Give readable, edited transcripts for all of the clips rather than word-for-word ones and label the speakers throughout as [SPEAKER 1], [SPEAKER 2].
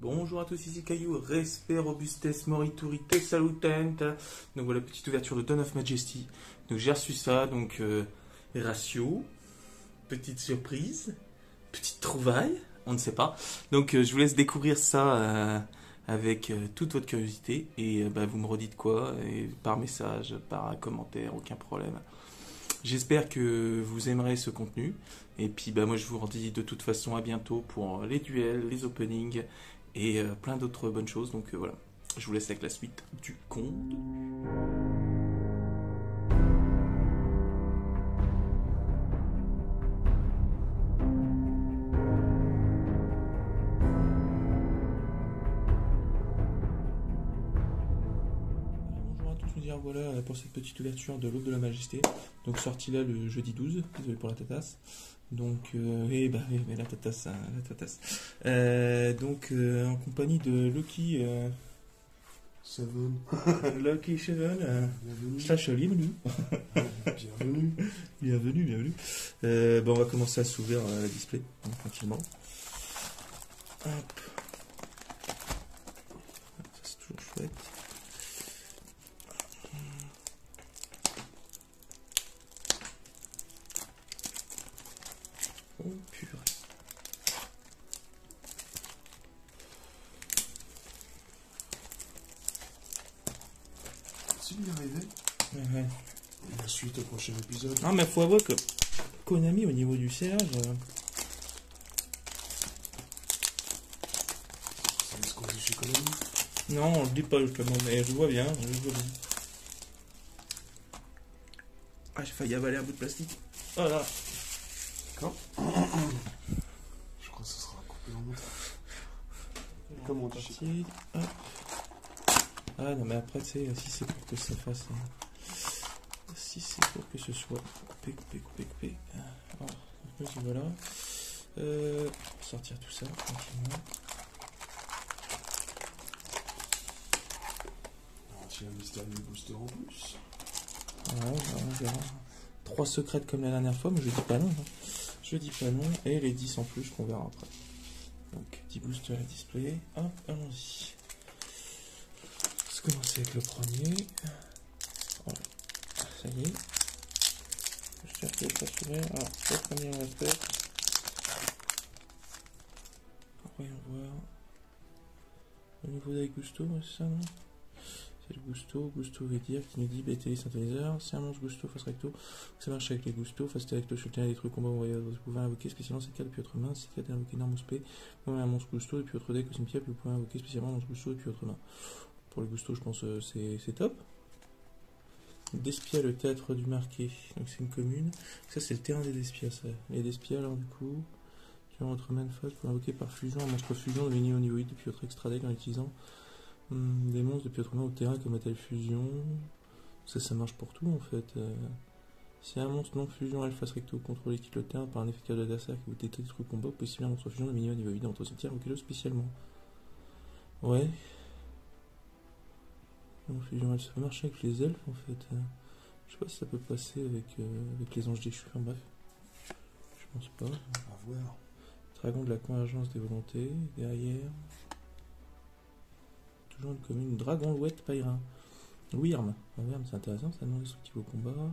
[SPEAKER 1] Bonjour à tous, ici Caillou, respect, robustesse, moriturité, salutent. Donc voilà, petite ouverture de Dawn of Majesty. Donc j'ai reçu ça, donc ratio, petite surprise, petite trouvaille, on ne sait pas. Donc je vous laisse découvrir ça avec toute votre curiosité et vous me redites quoi, et par message, par commentaire, aucun problème. J'espère que vous aimerez ce contenu. Et puis moi je vous redis de toute façon à bientôt pour les duels, les openings et plein d'autres bonnes choses. Donc voilà, je vous laisse avec la suite du conte. Bonjour à tous, nous dire voilà pour cette petite ouverture de l'Aube de la Majesté. Donc sorti là le jeudi 12, désolé pour la tatasse. Donc, oui, mais la tatasse, hein, la tatasse. En compagnie de Lucky
[SPEAKER 2] Seven.
[SPEAKER 1] Lucky Seven,
[SPEAKER 2] Bienvenue.
[SPEAKER 1] slash bienvenue.
[SPEAKER 2] Bienvenue.
[SPEAKER 1] Bienvenue. On va commencer à s'ouvrir la display, hein, tranquillement. Hop. Ça, c'est toujours chouette. Oh, purée.
[SPEAKER 2] S'il y arrivait,
[SPEAKER 1] Ouais.
[SPEAKER 2] et la suite au prochain épisode.
[SPEAKER 1] Ah, mais faut avouer que Konami, au niveau du serrage,
[SPEAKER 2] C'est ce qu'on dit chez Konami.
[SPEAKER 1] non, on le dit pas justement, mais je vois bien, Ah, j'ai failli avaler un bout de plastique. Voilà.
[SPEAKER 2] D'accord. Je crois que ce sera coupé en montage. Comme on dit chez
[SPEAKER 1] Parti. Hop. Ah non, mais après, tu sais, si c'est pour que ça fasse. Si c'est pour que ce soit coupé. Alors, voilà. Sortir tout ça tranquillement.
[SPEAKER 2] J'ai un mystérieux booster en plus.
[SPEAKER 1] Voilà, on verra. 3 secrètes comme la dernière fois, mais je dis pas non. Je dis pas non. Et les 10 en plus qu'on verra après. Donc, 10 boosters à display. Hop, allons-y. On va commencer avec le premier. Voilà. Ça y est. J'espère que ça s'ouvrir. Alors, le premier, on respecte. Voyons voir. Au niveau d'Aigusto, c'est ça, non? C'est le Gusto. Gusto veut dire qui nous dit BT synthétiseur. C'est un monstre Gusto face recto. Ça marche avec les Gusto. Face recto, je tiens des trucs combat. Vous pouvez invoquer spécialement cette carte depuis votre main. Cette carte est invoquée Normous P. Vous pouvez un monstre Gusto depuis votre deck au cimetière. Puis vous pouvez invoquer spécialement un monstre Gusto depuis votre main. Pour les Gusto, je pense c'est top. Despia, le théâtre du marqué. Donc c'est une commune. Ça, c'est le terrain des Despia, ça. Les Despia, alors du coup, durant votre main phase, vous pouvez invoquer par fusion un monstre fusion de mini au niveau 8 depuis votre extra deck en utilisant des monstres depuis votre main au terrain comme telle fusion. Ça marche pour tout en fait. Si un monstre non fusion alpha recto contrôle quitte le terrain par un effet de carte d'adversaire que vous détruisez combat, vous pouvez cibler un monstre fusion de mini au niveau 8 dans votre cimetière, invoquez-le spécialement. Ouais. Non, fusion alpha, ça peut marcher avec les elfes en fait. Je sais pas si ça peut passer avec les anges déchus. Enfin bref. Je pense pas.
[SPEAKER 2] À voir.
[SPEAKER 1] Dragon de la convergence des volontés. Derrière. Toujours une commune. Dragon Louette Pairin. Wyrm. Wyrm, c'est intéressant, ça non destructif au combat.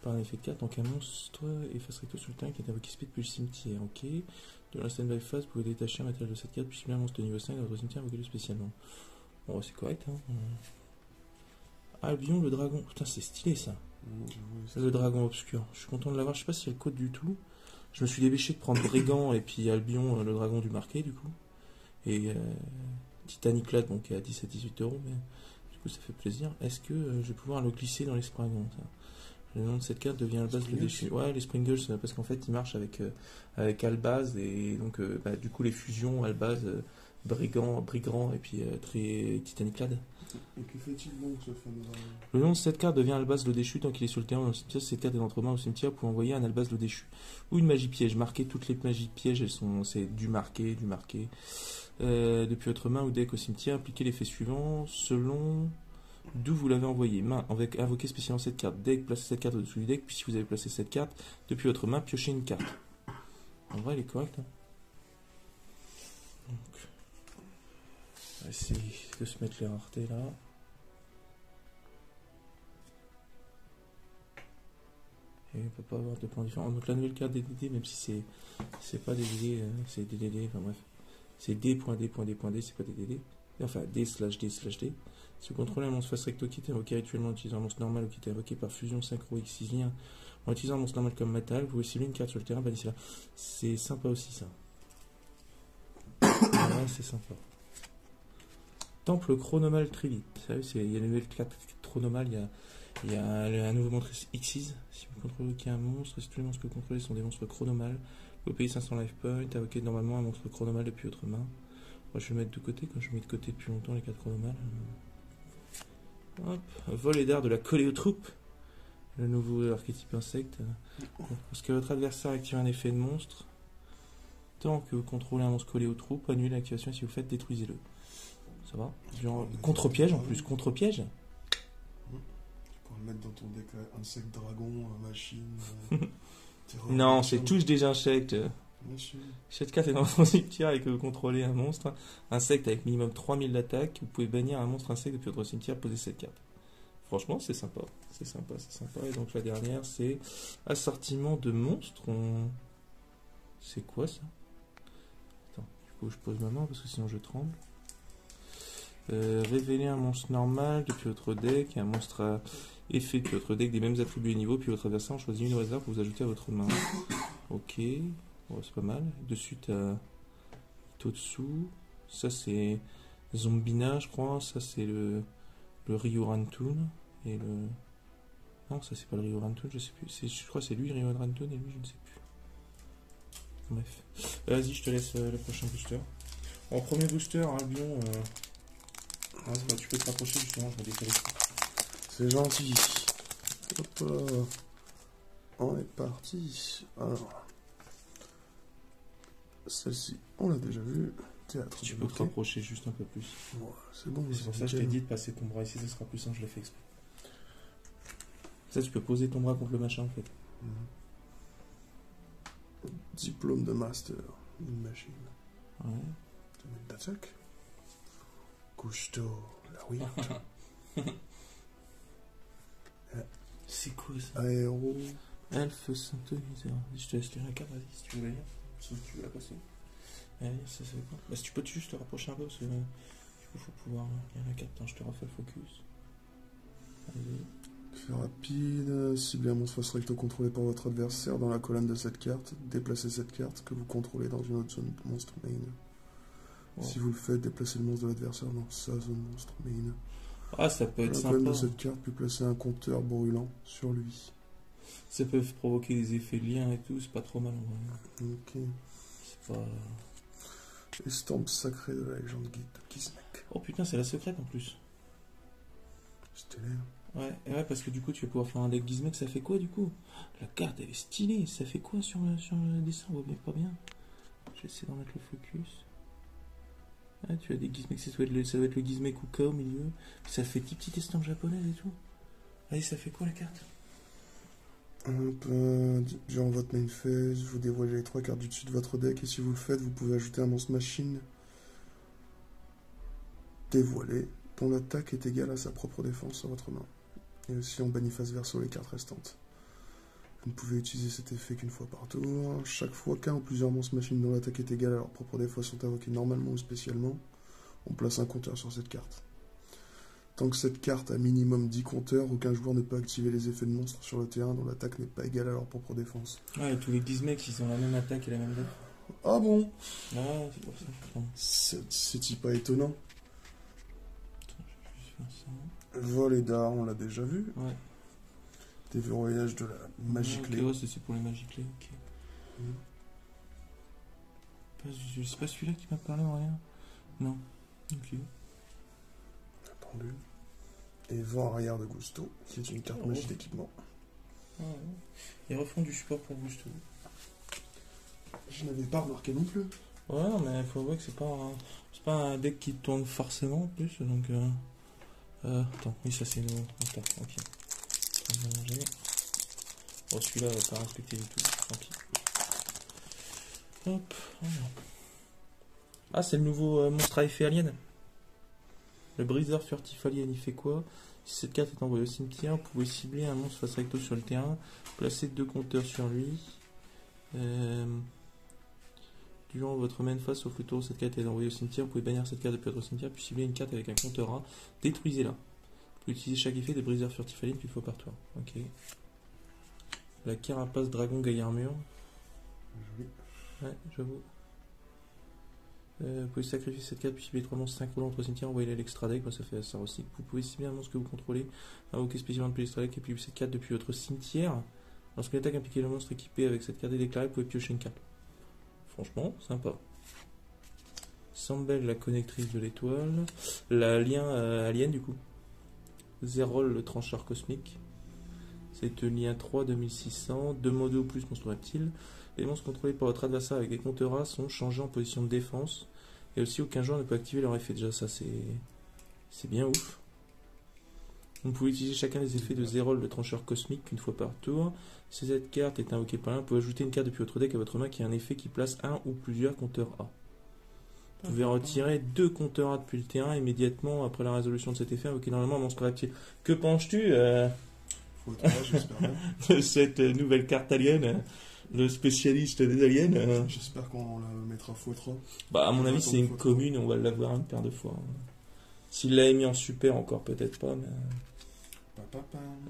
[SPEAKER 1] Par un effet de carte, donc un monstre et face recto sur le terrain qui est invoqué speed depuis le cimetière. Ok. De la stand-by phase, vous pouvez détacher un matériel de cette carte, puis cibler un monstre de niveau 5 dans votre cimetière, invoquez-le spécialement. Bon, c'est correct, hein. Albion, le dragon. Putain, c'est stylé ça. Le dragon obscur. Je suis content de l'avoir. Je sais pas si elle code du tout. Je me suis dépêché de prendre Brigand et puis Albion, le dragon du marqué, du coup. Et Titanic Lad, donc à 17-18 euros, mais du coup ça fait plaisir. Est-ce que je vais pouvoir le glisser dans les Springles? Le nom de cette carte devient Albaz le déchu. Ouais, les Springles, parce qu'en fait il marche avec Albaz et donc du coup les fusions Albaz, Brigand et puis Titanic Lad.
[SPEAKER 2] Et que fait-il donc ce fameux dragon?
[SPEAKER 1] Le nom de cette carte devient Albaz le déchu tant qu'il est sur le terrain dans le cimetière. Si cette carte est entre mains au cimetière, vous pouvez envoyer un Albaz le déchu. Ou une magie piège. Marquez toutes les magies pièges, c'est du marqué. Depuis votre main ou deck au cimetière, appliquez l'effet suivant selon d'où vous l'avez envoyé. Main, avec invoquer spécialement cette carte. Deck, placez cette carte au-dessous du deck. Puis si vous avez placé cette carte depuis votre main, piochez une carte. En vrai, elle est correcte. Hein. Donc, essayer de se mettre les raretés là. Et on peut pas avoir de plans différents. Donc la nouvelle carte des DD, même si c'est pas des DD, c'est des DD, enfin bref. C'est D.D.D.D, c'est pas des DD. Enfin D/D/D. Si vous contrôlez un monstre face recto qui est invoqué rituellement en utilisant un monstre normal ou qui est invoqué par fusion synchro X6 en utilisant un monstre normal comme Matal, vous pouvez cibler une carte sur le terrain, bannissez là. C'est sympa aussi ça. Ouais, c'est sympa. Temple chronomal Trilith. Il y a une nouvelle carte chronomale, il y a un nouveau monstre X6. Si vous contrôlez un monstre, si tous les monstres que vous contrôlez sont des monstres chronomales, vous payez 500 life points, invoquez normalement un monstre chronomal depuis votre main. Moi je vais le mettre de côté, quand je mets de côté depuis longtemps les cartes chronomales. Hop, volet d'art de la coléotrope. Le nouveau archétype insecte. Parce que votre adversaire active un effet de monstre. Tant que vous contrôlez un monstre coléotrope, annulez l'activation et si vous le faites, détruisez-le. Ça va? Genre, contre-piège en plus, contre-piège.
[SPEAKER 2] Tu pourrais le mettre dans ton deck insecte dragon, machine.
[SPEAKER 1] Non, c'est tous des insectes.
[SPEAKER 2] Machine.
[SPEAKER 1] Cette carte est dans son cimetière et que vous contrôlez un monstre. Insecte avec minimum 3000 d'attaque. Vous pouvez bannir un monstre insecte depuis votre cimetière, poser cette carte. Franchement, c'est sympa. C'est sympa, c'est sympa. Et donc la dernière, c'est assortiment de monstres. C'est quoi ça? Attends, du coup je pose ma main parce que sinon je tremble. Révéler un monstre normal depuis votre deck et un monstre à effet depuis votre deck des mêmes attributs et niveaux, puis votre adversaire en choisit une au hasard pour vous ajouter à votre main. Ok, bon, c'est pas mal. Dessus t'as Totsu, ça c'est Zombina je crois, ça c'est le Ryorantun et le... Non, ça c'est pas le Ryorantun, je sais plus. Je crois que c'est lui le Ryorantun et lui je ne sais plus. Bref. Vas-y, je te laisse le prochain booster. En premier booster, Albion... Ah, ça va, tu peux te rapprocher justement, je vais décaler.
[SPEAKER 2] C'est gentil. Hop là. On est parti. Alors. Celle-ci, on l'a déjà vue. Théâtre.
[SPEAKER 1] Tu peux te rapprocher juste un peu plus.
[SPEAKER 2] Ouais, c'est bon.
[SPEAKER 1] C'est pour ça que je t'ai dit de passer ton bras ici, ça sera plus simple, je l'ai fait exprès. Ça, tu peux poser ton bras contre le machin en fait.
[SPEAKER 2] Diplôme de master. Une machine.
[SPEAKER 1] Ouais.
[SPEAKER 2] Domaine d'attaque. Couche-tôt. La oui.
[SPEAKER 1] C'est quoi ça?
[SPEAKER 2] Aéro.
[SPEAKER 1] Elfe synthoniseur. Je te laisse lire la carte, vas-y, si tu veux la lire. Sauf que tu veux la passer. Allez, ça c'est quoi? Bah, si tu peux juste te rapprocher un peu, parce que du coup, il faut pouvoir lire la carte. Attends, je te refais le focus. Allez.
[SPEAKER 2] Fait rapide. Ciblez un monstre face recto contrôlé par votre adversaire dans la colonne de cette carte. Déplacez cette carte que vous contrôlez dans une autre zone monstre main. Wow. Si vous le faites, déplacez le monstre de l'adversaire dans sa zone monstre main.
[SPEAKER 1] Ah, ça peut être
[SPEAKER 2] la
[SPEAKER 1] sympa.
[SPEAKER 2] colonne de cette carte, puis placer un compteur brûlant sur lui.
[SPEAKER 1] Ça peut provoquer des effets de lien et tout, c'est pas trop mal en vrai.
[SPEAKER 2] Ok.
[SPEAKER 1] C'est pas...
[SPEAKER 2] Estampe sacrée de la légende guide de Gizmek.
[SPEAKER 1] Oh putain, c'est la secrète en plus.
[SPEAKER 2] Stylé.
[SPEAKER 1] Ouais, parce que du coup, tu vas pouvoir faire un deck Gizmek, ça fait quoi du coup? La carte, elle est stylée, ça fait quoi sur le dessin? On voit bien pas bien. Je vais essayer d'en mettre le focus. Ah, tu as des Gizmek, ça doit être le Gizmek Uka au milieu. Ça fait des petites estampes japonaises et tout. Allez, ça fait quoi la carte?
[SPEAKER 2] Durant votre main phase, vous dévoilez les 3 cartes du dessus de votre deck et si vous le faites, vous pouvez ajouter un monstre machine dévoilé dont l'attaque est égale à sa propre défense sur votre main. Et aussi on bannit face verso les cartes restantes. Vous ne pouvez utiliser cet effet qu'une fois par tour. Chaque fois qu'un ou plusieurs monstres machines dont l'attaque est égale à leur propre défense sont invoqués normalement ou spécialement, on place un compteur sur cette carte. Tant que cette carte a minimum 10 compteurs, aucun joueur ne peut activer les effets de monstres sur le terrain dont l'attaque n'est pas égale à leur propre défense.
[SPEAKER 1] Ouais, et tous les Gizmek, ils ont la même attaque et la même défense.
[SPEAKER 2] Ah bon?
[SPEAKER 1] Ah, c'est pour ça.
[SPEAKER 2] C'est pas étonnant.
[SPEAKER 1] Attends, je vais juste faire ça.
[SPEAKER 2] Vol et d'art, on l'a déjà vu.
[SPEAKER 1] Ouais.
[SPEAKER 2] Déverrouillage de la magie clé.
[SPEAKER 1] Ouais, c'est pour les magies clés, ok. Je sais pas celui-là qui m'a parlé en rien. Non. Ok.
[SPEAKER 2] Attendu. Et vent arrière de Gusto, qui est une carte magie d'équipement.
[SPEAKER 1] Ah, ouais. Ils refont du support pour Gusto.
[SPEAKER 2] Je n'avais pas remarqué non plus.
[SPEAKER 1] Ouais, non, mais il faut voir que c'est pas un deck qui tourne forcément en plus, donc... attends, oui, ça c'est nos... Attends, ok. On va manger. Bon, celui-là, on va pas respecter du tout, tant pis. Hop, voilà. Ah, c'est le nouveau monstre à effet alien. Le briseur furtif alien, il fait quoi? Si cette carte est envoyée au cimetière, vous pouvez cibler un monstre face recto sur le terrain, placer 2 compteurs sur lui. Durant votre main phase, sauf le tour où cette carte est envoyée au cimetière, vous pouvez bannir cette carte depuis votre cimetière, puis cibler une carte avec un compteur A. Détruisez-la. Vous pouvez utiliser chaque effet des briseurs furtifs aliens une fois par tour. Ok. La carapace dragon gaillard armure.
[SPEAKER 2] Joli.
[SPEAKER 1] Ouais, j'avoue. Vous pouvez sacrifier cette carte puis cibler 3 monstres synchro dans votre cimetière, envoyez-les à l'extra deck, ça fait ça aussi. Vous pouvez cibler un monstre que vous contrôlez, invoquer spécialement depuis l'extra deck et puis cette carte depuis votre cimetière. Lorsque l'attaque impliquée le monstre équipé avec cette carte est déclarée, vous pouvez piocher une carte. Franchement, sympa. Sambel, la connectrice de l'étoile. L'alien alien du coup. Zerol, le trancheur cosmique. C'est un lien 3 2600. 2 modes ou plus monstre reptile. Les monstres contrôlés par votre adversaire avec des compteurs A sont changés en position de défense. Et aussi aucun joueur ne peut activer leur effet. Déjà ça c'est bien ouf. Vous pouvez utiliser chacun des effets de Zerol, le trancheur cosmique, une fois par tour. Si cette carte est invoquée par l'un, vous pouvez ajouter une carte depuis votre deck à votre main qui a un effet qui place un ou plusieurs compteurs A. Vous pouvez retirer 2 compteurs A depuis le terrain immédiatement après la résolution de cet effet, invoquer normalement un monstre reptile. Que penses-tu de cette nouvelle carte alien, le spécialiste des aliens
[SPEAKER 2] J'espère qu'on la mettra x3.
[SPEAKER 1] Bah à mon avis c'est une commune, on va l'avoir une paire de fois. S'il l'avait mis en super encore peut-être pas, mais...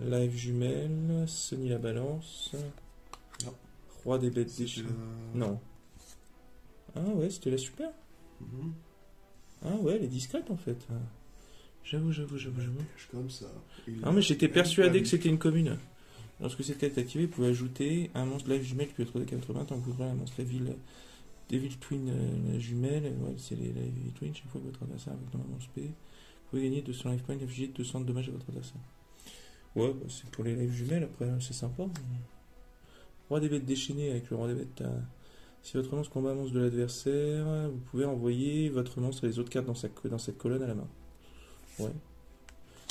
[SPEAKER 1] Live jumelle, Sony la balance.
[SPEAKER 2] Non.
[SPEAKER 1] Roi des bêtes déchaînées. Non. Ah ouais, c'était la super. Ah ouais, elle est discrète en fait. J'avoue.
[SPEAKER 2] Comme ça.
[SPEAKER 1] Ah mais j'étais persuadé que c'était une commune. Lorsque cette carte est activée, vous pouvez ajouter un monstre live jumelle puis votre deck 80 tant que vous ouvrez un monstre Devil Twin jumelle. Ouais, c'est les Devil Twin. Chaque fois que votre adversaire avec normalement spé, vous pouvez gagner 200 life points et infliger 200 de dommages à votre adversaire. Ouais, bah c'est pour les live jumelles, après c'est sympa. Roi des bêtes déchaînées avec le roi des bêtes. Si votre monstre combat un monstre de l'adversaire, vous pouvez envoyer votre monstre et les autres cartes dans cette colonne à la main. Ouais.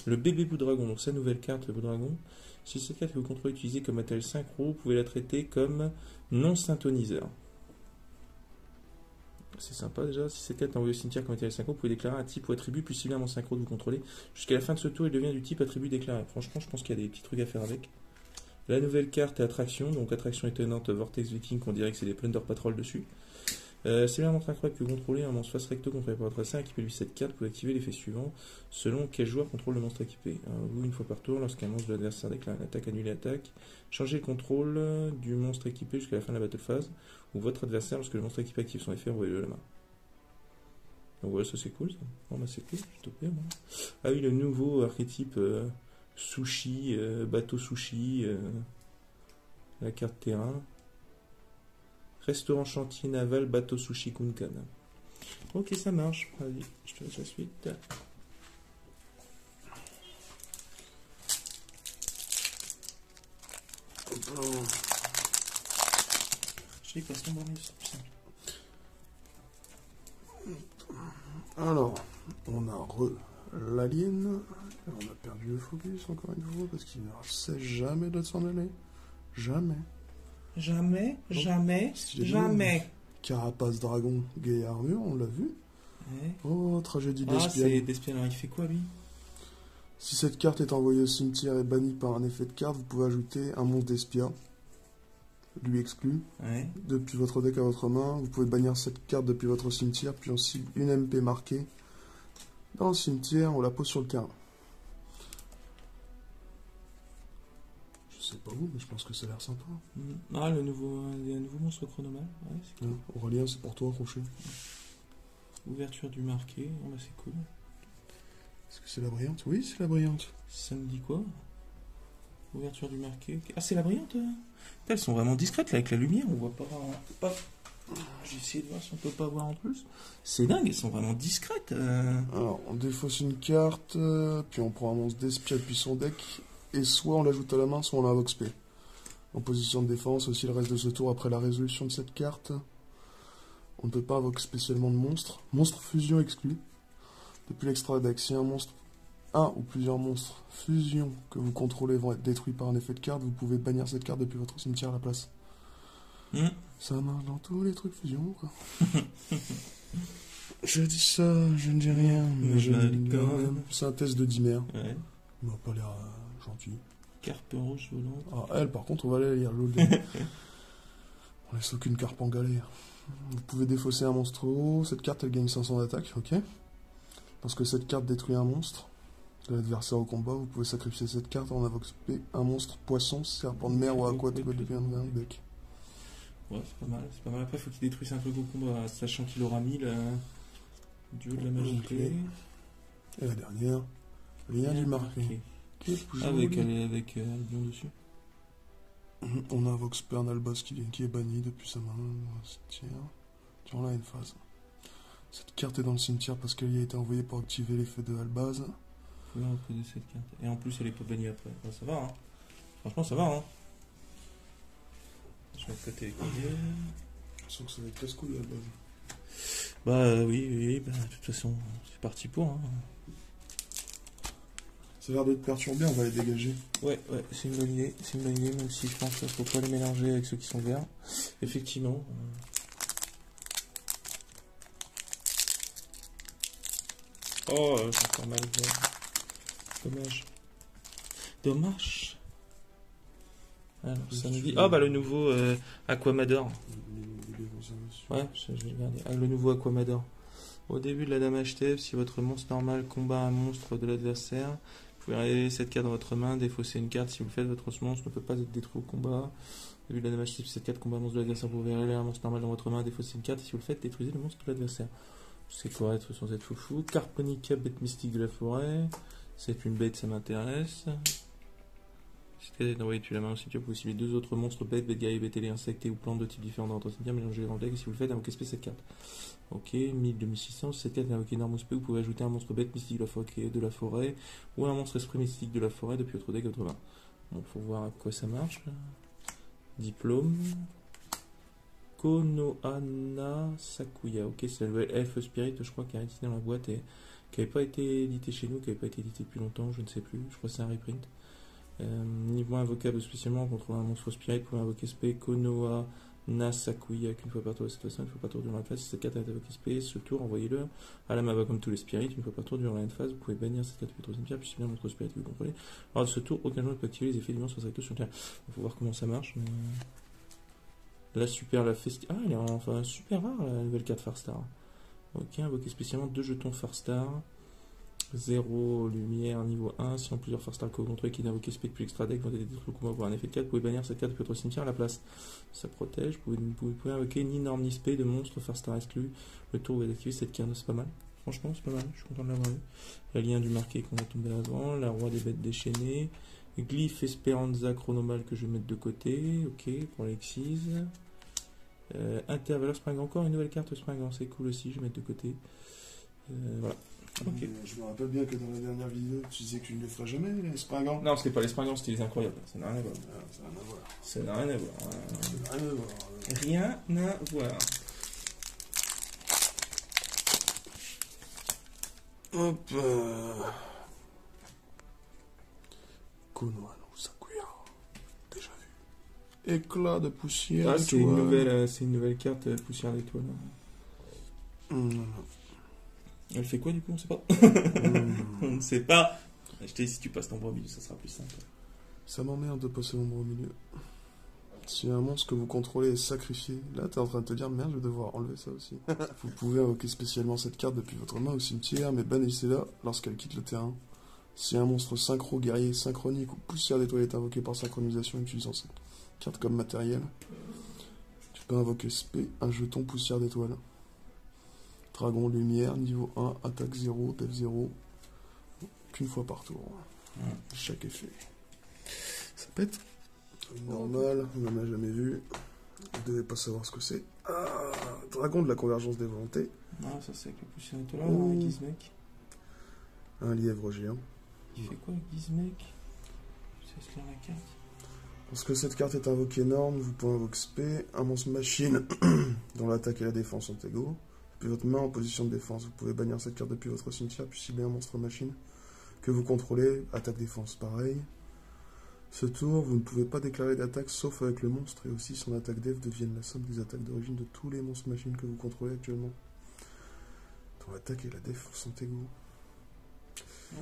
[SPEAKER 1] Le bébé bout dragon, donc sa nouvelle carte, le bout dragon. Si cette carte que vous contrôlez est utilisée comme matériel synchro, vous pouvez la traiter comme non synthoniseur. C'est sympa déjà. Si cette carte est envoyée au cimetière comme matériel synchro, vous pouvez déclarer un type ou attribut plus cibler un monstre synchro que vous contrôlez. Jusqu'à la fin de ce tour, il devient du type attribut déclaré. Franchement, je pense qu'il y a des petits trucs à faire avec. La nouvelle carte est attraction, donc attraction étonnante Vortex Viking, qu'on dirait que c'est des Plunder Patrol dessus. C'est un monstre incroyable que vous contrôlez, un monstre face recto contrôlé par votre adversaire, équipez lui cette carte, vous pouvez activer l'effet suivant selon quel joueur contrôle le monstre équipé. Vous, une fois par tour, lorsqu'un monstre de l'adversaire déclare une attaque, annulez l'attaque, changez le contrôle du monstre équipé jusqu'à la fin de la battle phase, ou votre adversaire, lorsque le monstre équipé active son effet, envoyez-le à la main. Donc voilà, ça c'est cool ça. Bon bah c'est cool, je topé moi. Ah oui, le nouveau archétype sushi, bateau sushi, la carte terrain. Restaurant chantier naval, bateau sushi Kunkan. Ok, ça marche. Allez, je te laisse la suite. Je l'ai passé en dernier, c'est plus simple.
[SPEAKER 2] Alors, on a l'alien. On a perdu le focus encore une fois parce qu'il ne sait jamais de s'en aller. Jamais.
[SPEAKER 1] Jamais.
[SPEAKER 2] Carapace dragon, gay armure, on l'a vu.
[SPEAKER 1] Ouais.
[SPEAKER 2] Oh, tragédie
[SPEAKER 1] Ah,
[SPEAKER 2] d'espion.
[SPEAKER 1] c'est d'espion. Alors, il fait quoi, lui?
[SPEAKER 2] Si cette carte est envoyée au cimetière et bannie par un effet de carte, vous pouvez ajouter un monstre d'espia. Lui exclu.
[SPEAKER 1] Ouais.
[SPEAKER 2] Depuis votre deck à votre main, vous pouvez bannir cette carte depuis votre cimetière, puis on cible une MP marquée dans le cimetière, on la pose sur le terrain. Je sais pas où, mais je pense que ça a l'air sympa.
[SPEAKER 1] Ah, le nouveau monstre chronomal. Ouais, c'est cool.
[SPEAKER 2] Aurélien, c'est pour toi, Crochet.
[SPEAKER 1] Ouverture du marqué. Oh, bah, c'est cool.
[SPEAKER 2] Est-ce que c'est la brillante? Oui, c'est la brillante.
[SPEAKER 1] Ça me dit quoi? Ouverture du marqué. Ah, c'est la brillante. Elles sont vraiment discrètes là avec la lumière. On voit pas. J'ai essayé de voir si on peut pas voir en plus. C'est dingue, elles sont vraiment discrètes.
[SPEAKER 2] Alors, on défausse une carte, puis on prend un monstre d'espia depuis son deck, et soit on l'ajoute à la main, soit on l'invoque spé. En position de défense, aussi le reste de ce tour après la résolution de cette carte. On ne peut pas invoquer spécialement de monstre. Monstre fusion exclu. Depuis l'extra deck, si un ou plusieurs monstres fusion que vous contrôlez vont être détruits par un effet de carte, vous pouvez bannir cette carte depuis votre cimetière à la place. Ça marche dans tous les trucs fusion, quoi. Je dis ça, je ne dis rien, mais je
[SPEAKER 1] Ouais,
[SPEAKER 2] dis
[SPEAKER 1] quand
[SPEAKER 2] quand
[SPEAKER 1] même.
[SPEAKER 2] même. C'est un test de dimère.
[SPEAKER 1] Ouais.
[SPEAKER 2] Il m'a pas l'air gentil.
[SPEAKER 1] Carpe rouge volante.
[SPEAKER 2] Ah, elle, par contre, on va aller lire l'autre. On laisse aucune carpe en galère. Vous pouvez défausser un monstre haut. Cette carte, elle gagne 500 d'attaque, ok. Lorsque cette carte détruit un monstre de l'adversaire au combat, vous pouvez sacrifier cette carte en invoquer un monstre poisson, serpent de mer ou aqua de un bec.
[SPEAKER 1] Ouais, c'est pas mal. C'est pas mal. Après, faut qu'il détruise un truc au combat, sachant qu'il aura 1000 duo de la magie.
[SPEAKER 2] Ok. Et la dernière, lien du marqué. Qui est plus
[SPEAKER 1] Avec
[SPEAKER 2] joli.
[SPEAKER 1] Albion dessus.
[SPEAKER 2] On invoque Spern Albaz qui est banni depuis sa main. Tiens, là une phase. Cette carte est dans le cimetière parce qu'elle y a été envoyée pour activer l'effet de Albaz.
[SPEAKER 1] Faut bien reposer cette carte. Et en plus, elle est pas bannie après. Bah, ça va, hein. Franchement, ça va, hein. Je vais mettre côté les colliers.
[SPEAKER 2] Je sens que ça va être casse-couille Albaz.
[SPEAKER 1] Bah oui, bah, de toute façon, c'est parti pour. Hein.
[SPEAKER 2] Ça a l'air d'être perturbé, on va les dégager.
[SPEAKER 1] Ouais, c'est une bonne idée. C'est une bonne idée, même si je pense qu'il faut pas les mélanger avec ceux qui sont verts. Effectivement. Oh, j'ai encore mal vert. Dommage. Dommage. Alors, ça me dit. Ah, bah le nouveau Aquamador. Ouais, je vais regarder. Ah, le nouveau Aquamador. Au début de la dame HTF, si votre monstre normal combat un monstre de l'adversaire, vous pouvez révéler cette carte dans votre main, défausser une carte. Si vous le faites, votre monstre ne peut pas être détruit au combat. Au début de la dame HTF, si cette carte combat un monstre de l'adversaire, vous pouvez révéler un monstre normal dans votre main, défausser une carte. Et si vous le faites, détruisez le monstre de l'adversaire. C'est correct sans être foufou. Carponica, bête mystique de la forêt. C'est une bête, ça m'intéresse. Si tu as envoyé depuis la main au cimetière, vous pouvez cibler deux autres monstres, bêtes, bêtes guerriers, bêtes ailés, insectes ou plantes de type différent dans votre cimetière, mélangez en deck. Si vous le faites, invoquez cette carte. Ok, 1000-2600. Cette carte est invoquée énorme spé. Vous pouvez ajouter un monstre bête mystique de la forêt ou un monstre esprit mystique de la forêt depuis votre deck à votre main. Bon, faut voir à quoi ça marche. Diplôme. Konohana Sakuya. Ok, c'est la nouvelle Elf Spirit, je crois, qui a été dans la boîte et qui n'avait pas été édité chez nous, qui n'avait pas été édité depuis longtemps, je ne sais plus. Je crois que c'est un reprint. Niveau invocable spécialement contre un monstre spirit, vous pouvez invoquer spé Konohana Sakuya qu'une fois par tour, cette façon, une fois par tour durant la phase. Si cette carte est invoquée spé, ce tour, envoyez-le à la main comme tous les spirits, une fois par tour durant la phase. Vous pouvez bannir cette carte depuis votre cimetière, puis si bien un monstre spirit que vous contrôlez. Alors de ce tour, aucun joueur ne peut activer les effets du monstre sur le terrain. Il faut voir comment ça marche. Mais... La super, la festi... Ah, elle est enfin super rare la nouvelle carte Farstar. Ok, invoquer spécialement 2 jetons Farstar. 0 lumière niveau 1. Si en plusieurs Farstar que vous contrôlez qui est invoqué spec plus extra deck vont être détruits au combat pour un effet de 4, vous pouvez bannir cette carte depuis votre cimetière à la place. Ça protège. Vous pouvez invoquer ni norme ni spé de monstres Farstar exclus. Le tour où vous activez cette carte, c'est pas mal. Franchement, c'est pas mal. Je suis content de l'avoir eu. Le lien du marqué qu'on a tombé avant. La roi des bêtes déchaînées. Glyph Esperanza Chronomal que je vais mettre de côté. Ok, pour l'Exis. Intervaleur Springant, encore une nouvelle carte Springant, c'est cool aussi, je vais mettre de côté. Voilà. Ok.
[SPEAKER 2] Je me rappelle bien que dans la dernière vidéo, tu disais que tu ne les ferais jamais, les Springants.
[SPEAKER 1] Non, c'était pas les Springants, c'était les incroyables. Ça n'a rien à voir.
[SPEAKER 2] Ça n'a rien à voir.
[SPEAKER 1] Ça n'a rien à voir.
[SPEAKER 2] Ça n'a rien à voir.
[SPEAKER 1] Rien à voir.
[SPEAKER 2] Hop. Konohana Sakuya. Déjà vu. Éclat de poussière.
[SPEAKER 1] Ah, c'est une nouvelle carte poussière d'étoile. Elle fait quoi du coup? On sait pas. On ne sait pas. Acheter si tu passes ton bras au milieu, ça sera plus simple.
[SPEAKER 2] Ça m'emmerde de passer mon bras au milieu. Si un monstre que vous contrôlez est sacrifié, là t'es en train de te dire merde, je vais devoir enlever ça aussi. Vous pouvez invoquer spécialement cette carte depuis votre main au cimetière, mais bannissez-la lorsqu'elle quitte le terrain. Si un monstre synchro, guerrier, synchronique ou poussière d'étoile est invoqué par synchronisation utilisant cette carte comme matériel, tu peux invoquer spé, un jeton poussière d'étoile. Dragon lumière, niveau 1, attaque 0, def 0, qu'une fois par tour. Chaque effet. Ça pète. Normal, on n'en a jamais vu. Vous devez pas savoir ce que c'est. Ah, dragon de la convergence des volontés.
[SPEAKER 1] Ah, ça c'est avec la poussière d'étoile, un Gizmek.
[SPEAKER 2] Un lièvre géant.
[SPEAKER 1] Il fait quoi, Gizmek? Je sais lire la carte.
[SPEAKER 2] Lorsque cette carte est invoquée norme, vous pouvez invoquer spé, un monstre machine dont l'attaque et la défense sont égaux. Depuis votre main en position de défense, vous pouvez bannir cette carte depuis votre cimetière, puis cibler un monstre machine que vous contrôlez, attaque-défense pareil. Ce tour, vous ne pouvez pas déclarer d'attaque sauf avec le monstre, et aussi son attaque def devienne la somme des attaques d'origine de tous les monstres machines que vous contrôlez actuellement. Ton attaque et la def sont égaux.
[SPEAKER 1] Ouais.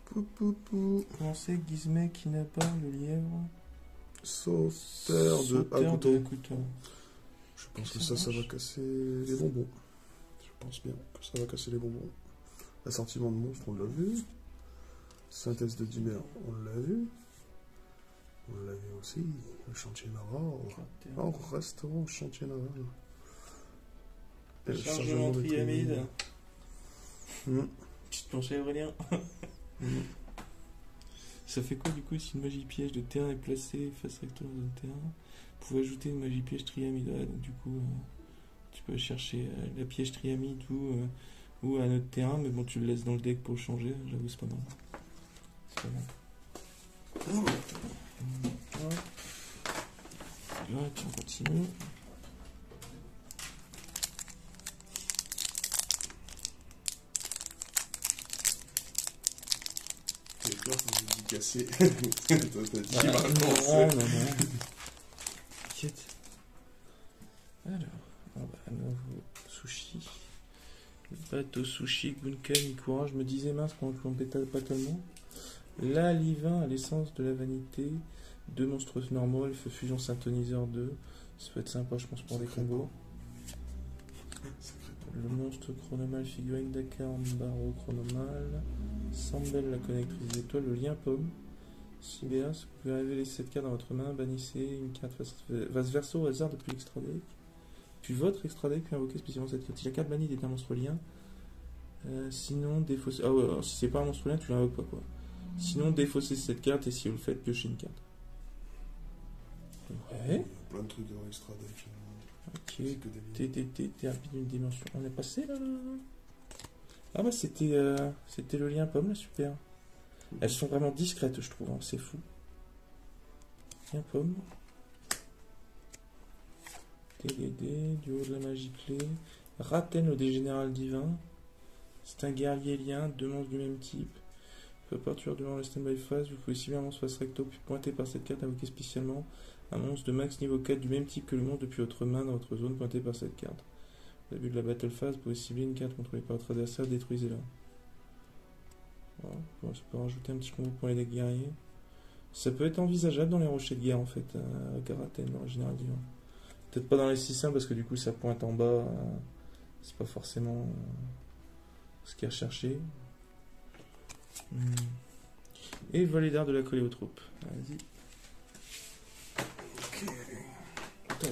[SPEAKER 2] Pou, pou, pou.
[SPEAKER 1] Comment c'est Gizmet qui n'a pas le lièvre?
[SPEAKER 2] Sauteur de
[SPEAKER 1] Sauteur
[SPEAKER 2] Hakuto.
[SPEAKER 1] de Hakuto.
[SPEAKER 2] Je pense que
[SPEAKER 1] Ça
[SPEAKER 2] ça va
[SPEAKER 1] marche.
[SPEAKER 2] casser les bonbons. Je pense bien que ça va casser les bonbons. Assortiment de monstres, on l'a vu. Synthèse de Dimmer, on l'a vu. On l'a vu aussi. Le chantier naval. Oh, restaurant, chantier naval. Et le
[SPEAKER 1] Chargement triamide.
[SPEAKER 2] Mmh.
[SPEAKER 1] Petite plancher Aurélien.
[SPEAKER 2] Mmh.
[SPEAKER 1] Ça fait quoi du coup si une magie piège de terrain est placée face recto dans un terrain? Vous pouvez ajouter une magie piège triamide. Ouais, donc du coup, tu peux chercher la piège triamide ou un autre terrain, mais bon, tu le laisses dans le deck pour le changer. J'avoue, c'est pas mal. C'est pas mal. Là, puis on continue.
[SPEAKER 2] J'ai peur que vous vous cassez. T'as dit
[SPEAKER 1] Non. T'inquiète. Alors, nouveau sushi. Le bateau sushi Gunkan Ikura. Je me disais mince qu'on ne pétale pas tellement. Là, Livin à l'essence de la vanité. 2 monstres normaux, elfe fusion synthoniseur 2. Ça peut être sympa, je pense, pour des combos. Le monstre chronomal figurine Dakar Baro chronomal. Sambel la connectrice d'étoiles. Le lien pomme. Sibéas, vous pouvez révéler cette carte dans votre main. Bannissez une carte face verso au hasard depuis l'extra deck. Puis votre extra deck, puis invoquer spécialement cette carte. Si la carte bannie est un monstre lien, sinon défaussez. Ah ouais, alors, si c'est pas un monstre lien, tu l'invoques pas quoi. Sinon défaussez cette carte et si vous le faites, piochez une carte. Ouais.
[SPEAKER 2] Plein de trucs dans extra deck.
[SPEAKER 1] Ok.
[SPEAKER 2] C'est que des lignes.
[SPEAKER 1] TTT, thérapie d'une dimension. On est passé là. Ah bah c'était le lien pomme là, super. Elles sont vraiment discrètes, je trouve, hein, c'est fou. Lien pomme. TDD, duo de la magie clé. Raten le dégénéral divin. C'est un guerrier lien, 2 monstres du même type. Peu partir durant le stand-by phase, vous pouvez cibler un monstre face recto, puis pointer par cette carte, invoquer spécialement un monstre de max niveau 4 du même type que le monstre depuis votre main dans votre zone, pointé par cette carte. Au début de la battle phase, vous pouvez cibler une carte contrôlée par votre adversaire, détruisez-la. Voilà. Bon, ça peut rajouter un petit combo pour les decks guerriers. Ça peut être envisageable dans les rochers de guerre en fait, avec Araten, dans le général divin. Peut-être pas dans les 6-1 parce que du coup ça pointe en bas, c'est pas forcément ce qui est recherché. Et voler d'art de la coller aux troupes. Vas-y.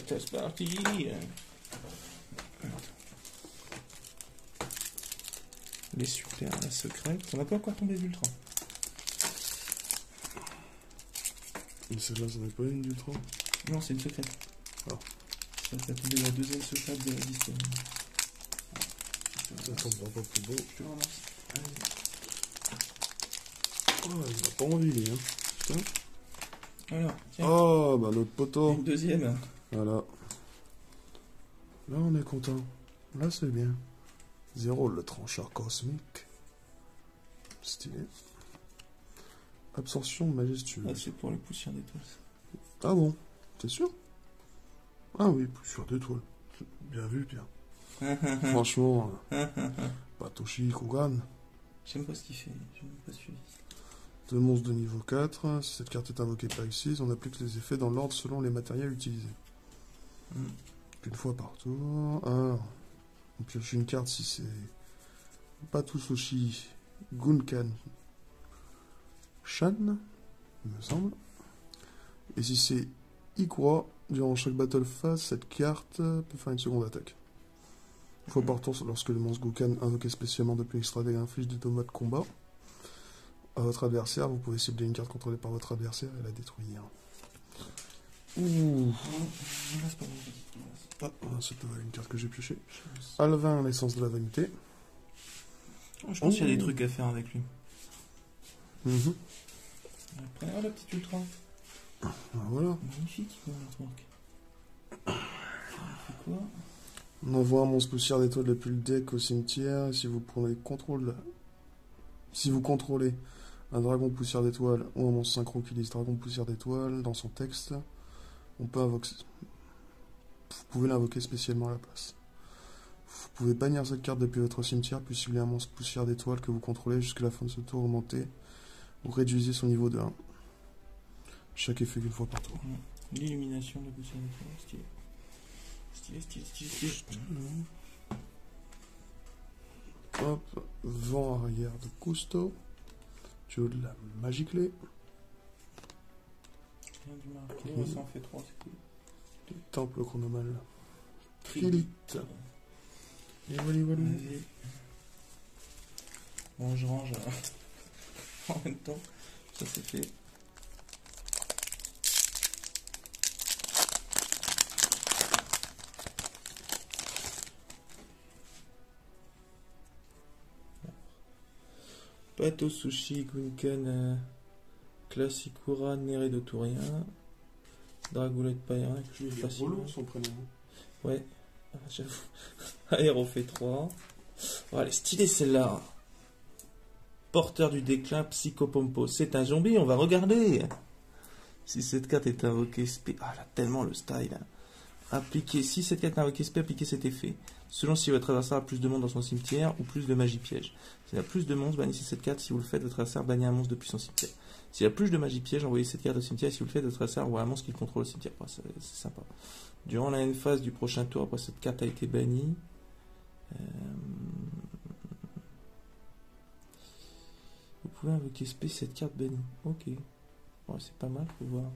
[SPEAKER 1] C'est parti. Les super, la secrète. On n'a pas encore tombé d'ultra.
[SPEAKER 2] Mais celle-là, ça n'est pas une d'ultra.
[SPEAKER 1] Non, c'est une secrète.
[SPEAKER 2] Ah.
[SPEAKER 1] Ça va tomber la deuxième secrète de la liste.
[SPEAKER 2] Ça tombera pas plus beau.
[SPEAKER 1] Je te remercie.
[SPEAKER 2] Oh, il n'a pas envie, lui, hein. Putain.
[SPEAKER 1] Alors, tiens.
[SPEAKER 2] Oh, bah notre poteau.
[SPEAKER 1] Une deuxième.
[SPEAKER 2] Voilà. Là, on est content. Là, c'est bien. 0, le trancheur cosmique. Stylé. Absorption majestueuse.
[SPEAKER 1] Ah, c'est pour les poussières d'étoiles.
[SPEAKER 2] Ah bon? T'es sûr? Ah oui, poussière d'étoiles. Bien vu, Pierre. Franchement, Patoshi Kugan.
[SPEAKER 1] J'aime pas ce qu'il fait. J'ai même pas suivi.
[SPEAKER 2] 2 monstres de niveau 4. Si cette carte est invoquée par X6, on applique les effets dans l'ordre selon les matériels utilisés. Une fois par tour. Alors, on pioche une carte si c'est Patusoshi Gunkan Shan, il me semble. Et si c'est Ikura, durant chaque battle phase, cette carte peut faire une seconde attaque. Une fois par tour, lorsque le monstre Gunkan invoqué spécialement depuis l'extra deck inflige des dommages de combat à votre adversaire, vous pouvez cibler une carte contrôlée par votre adversaire et la détruire. Ouh. Ah, c'est pas une carte que j'ai piochée. Alvin, l'essence de la vanité.
[SPEAKER 1] Je pense qu'il y a des trucs à faire avec lui.
[SPEAKER 2] Mhm.
[SPEAKER 1] Après, oh, la petite ultra.
[SPEAKER 2] Ah, voilà.
[SPEAKER 1] Magnifique, l'artwork. C'est quoi?
[SPEAKER 2] On envoie un monstre poussière d'étoile depuis le deck au cimetière. Et si vous prenez contrôle, si vous contrôlez un dragon poussière d'étoile ou un monstre synchro qui lise dragon poussière d'étoile dans son texte, on peut invoquer. Vous pouvez l'invoquer spécialement à la place. Vous pouvez bannir cette carte depuis votre cimetière, puis cibler un monstre poussière d'étoiles que vous contrôlez jusqu'à la fin de ce tour augmenté. Vous réduisez son niveau de 1. Chaque effet qu'une fois par tour.
[SPEAKER 1] L'illumination de la poussière d'étoiles, stylé.
[SPEAKER 2] Hop, vent arrière de Cousteau. Duo de la magie clé.
[SPEAKER 1] Rien du marqué, ça en fait 3, c'est cool.
[SPEAKER 2] Le temple chronomal. Trilite. Et voilà.
[SPEAKER 1] Vas-y. Bon, je range en même temps. Ça c'est fait. Pato Sushi, Gunken, Classicura, Neredo Tourien, Dragoulette Pairin, que je fais facilement.
[SPEAKER 2] son prénom.
[SPEAKER 1] Ouais, j'avoue. Aéro fait 3. Oh, elle est stylée celle-là. Porteur du déclin, Psychopompo. C'est un zombie, on va regarder. Si cette carte est invoquée, ah, elle a tellement le style. Appliquer, si cette carte est invoquée, appliquer cet effet. Selon si votre adversaire a plus de monstres dans son cimetière ou plus de magie piège. S'il a plus de monstres, bannissez cette carte. Si vous le faites, votre adversaire bannit un monstre depuis son cimetière. S'il y a plus de magie piège, envoyez cette carte au cimetière. Si vous le faites, votre adversaire envoie un monstre qu'il contrôle au cimetière. Oh, c'est sympa. Durant la end phase du prochain tour, après cette carte a été bannie. Vous pouvez invoquer cette carte bannie. Ok. Ouais, c'est pas mal, faut voir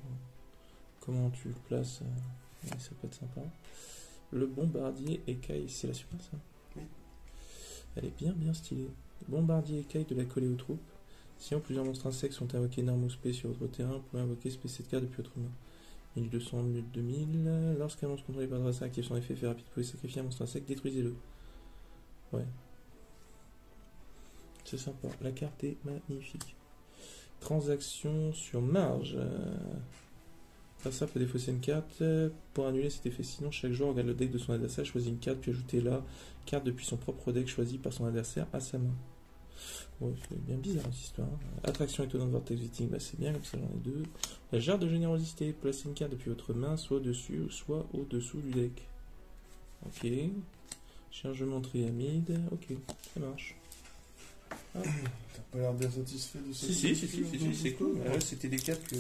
[SPEAKER 1] comment tu le places. Ouais, ça peut être sympa. Le bombardier écaille, c'est la super ça.
[SPEAKER 2] Oui.
[SPEAKER 1] Elle est bien stylée. Bombardier écaille de la coller aux troupes. Sinon, plusieurs monstres insectes sont invoqués normaux spé sur votre terrain. Vous pouvez invoquer spé cette carte depuis votre main. 1200, 2000. Lorsqu'un monstre contrôlé par l'adversaire active son effet fait rapide, vous pouvez sacrifier un monstre insecte, détruisez-le. Ouais. C'est sympa. La carte est magnifique. Transaction sur marge. Ça peut défausser une carte pour annuler cet effet. Sinon, chaque joueur regarde le deck de son adversaire, choisit une carte, puis ajoutez la carte depuis son propre deck choisi par son adversaire à sa main. Ouais, c'est bien bizarre cette histoire. Attraction étonnante Vortex Visiting, bah c'est bien, comme ça j'en ai deux. La jarre de générosité, placez une carte depuis votre main, soit au-dessus, soit au-dessous du deck. Ok. Chargement triamide, ok, ça marche.
[SPEAKER 2] Ah. T'as pas l'air bien satisfait de ça?
[SPEAKER 1] Si, c'est cool. Ouais, c'était des cartes que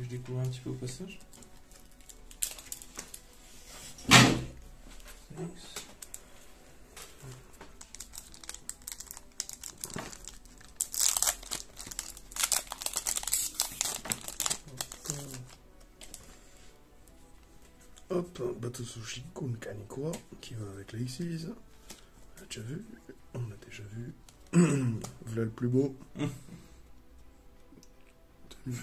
[SPEAKER 1] je découvrais un petit peu au passage.
[SPEAKER 2] Hop, Bateau Sushi Kun Kanikwa qui va avec la X6. On a déjà vu. Voilà le plus beau.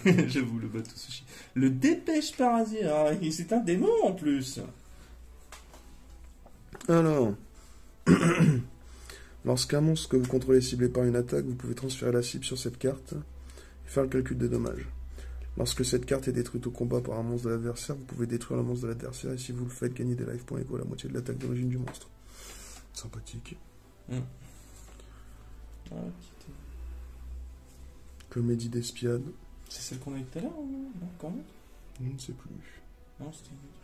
[SPEAKER 1] J'avoue, le bateau sushi. Le dépêche parasite. Ah, c'est un démon en plus.
[SPEAKER 2] Alors, lorsqu'un monstre que vous contrôlez est ciblé par une attaque, vous pouvez transférer la cible sur cette carte et faire le calcul des dommages. Lorsque cette carte est détruite au combat par un monstre de l'adversaire, vous pouvez détruire le monstre de l'adversaire et si vous le faites, gagner des life points égaux à la moitié de l'attaque d'origine du monstre. Sympathique.
[SPEAKER 1] Ouais,
[SPEAKER 2] Comédie d'espiade.
[SPEAKER 1] c'est celle qu'on a eu tout à l'heure ou non, quand même?
[SPEAKER 2] Je ne sais plus.
[SPEAKER 1] Non, c'était une autre.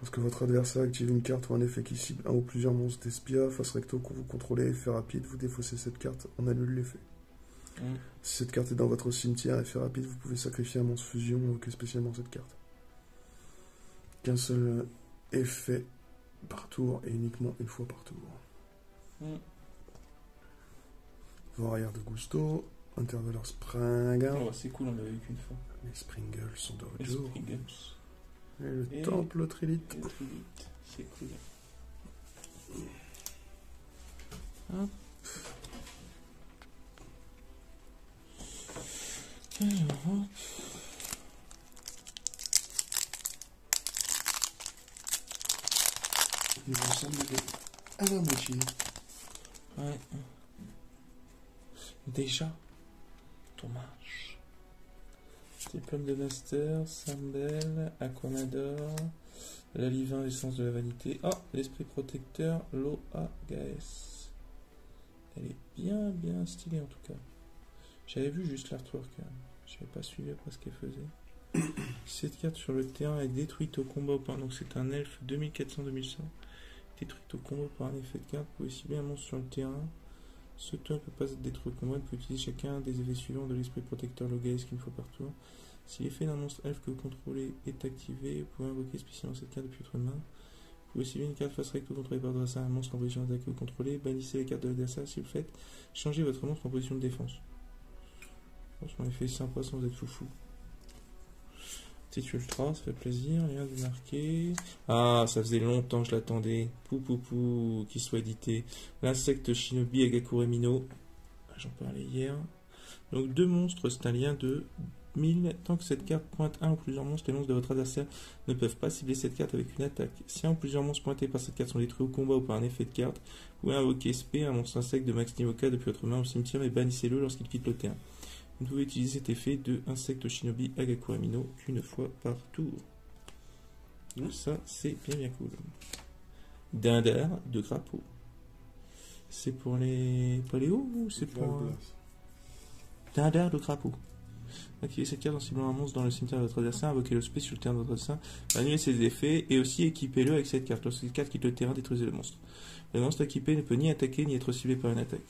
[SPEAKER 2] Lorsque votre adversaire active une carte ou un effet qui cible un ou plusieurs monstres d'espia, face recto que vous contrôlez, effet rapide, vous défaussez cette carte, on annule l'effet. Si cette carte est dans votre cimetière, effet rapide, vous pouvez sacrifier un monstre fusion ou invoquer spécialement cette carte. Qu'un seul effet par tour et uniquement une fois par tour. Vent arrière de Gusto, intervaleur Spring.
[SPEAKER 1] Oh, c'est cool, on l'avait eu qu'une fois.
[SPEAKER 2] Les Springles sont de
[SPEAKER 1] Les
[SPEAKER 2] retour.
[SPEAKER 1] Spriggles.
[SPEAKER 2] Et le temple Trilite.
[SPEAKER 1] Et Trilite, c'est cool. Hop. Alors, hop.
[SPEAKER 2] Il me semble à la moitié.
[SPEAKER 1] Ouais. Déjà. Dommage. Diplôme de master, Sambel, Aquamador, l'Alivin, l'essence de la vanité. Ah, l'esprit protecteur, Loa Gaes. Elle est bien stylée en tout cas. J'avais vu juste l'artwork. J'avais pas suivi après ce qu'elle faisait. Cette carte sur le terrain est détruite au combat au point. Donc c'est un elfe 2400-2100 Détruite au combat par un effet de carte. Vous pouvez cibler un monstre sur le terrain. Ce tour ne peut pas être détruit au combat. Vous pouvez utiliser chacun des effets suivants de l'esprit protecteur Logaesque une fois par tour. Si l'effet d'un monstre elfe que vous contrôlez est activé, vous pouvez invoquer spécialement cette carte depuis votre main. Vous pouvez cibler une carte face recto contrôlée par l'adversaire, un monstre en position d'attaque que vous contrôlez. Bannissez les cartes de l'adversaire si vous le faites. Changez votre monstre en position de défense. Franchement, effet sympa sans être foufou. Petit ultra, ça fait plaisir, rien de marqué. Ah, ça faisait longtemps que je l'attendais. Pou, qu'il soit édité. L'insecte Shinobi Agakure Mino. J'en parlais hier. Donc, 2 monstres, c'est un lien de 1000. Tant que cette carte pointe un ou plusieurs monstres, les monstres de votre adversaire ne peuvent pas cibler cette carte avec une attaque. Si un ou plusieurs monstres pointés par cette carte sont détruits au combat ou par un effet de carte, vous pouvez invoquer SP, un monstre insecte de max niveau 4 depuis votre main au cimetière et bannissez-le lorsqu'il quitte le terrain. Vous ne pouvez utiliser cet effet de insecte Shinobi Agakure Mino qu'une fois par tour. Donc ça, c'est bien cool. Dindar de crapaud. C'est pour les paléos ou c'est pour... Dindar de crapaud. Activez cette carte en ciblant un monstre dans le cimetière de votre adversaire, invoquez le spé sur le terrain de votre adversaire, annulez ses effets et aussi équipez-le avec cette carte. Lorsque cette carte quitte le terrain, détruisez le monstre. Le monstre équipé ne peut ni attaquer ni être ciblé par une attaque.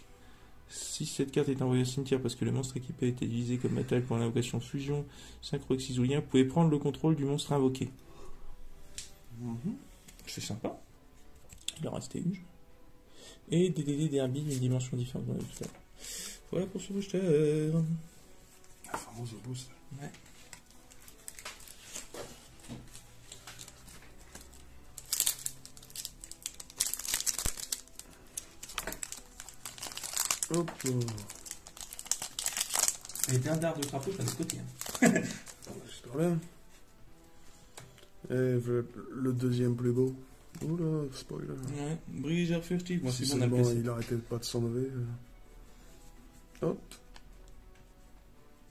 [SPEAKER 1] Si cette carte est envoyée au cimetière parce que le monstre équipé a été utilisé comme matériel pour l'invocation fusion, synchro exilien, vous pouvez prendre le contrôle du monstre invoqué. C'est sympa. Il en restait une. Et des DD derby d'une dimension différente. Voilà pour ce booster.
[SPEAKER 2] Ah, famoso booster.
[SPEAKER 1] Ouais.
[SPEAKER 2] Hop là.
[SPEAKER 1] Et dindar de crapaud, c'est de l'autre côté.
[SPEAKER 2] Super bien. Et le deuxième plus beau. Oula, spoiler.
[SPEAKER 1] Ouais, briseur furtif. Moi,
[SPEAKER 2] Si
[SPEAKER 1] c'est bon,
[SPEAKER 2] seulement il arrêtait pas de s'enlever. Hop.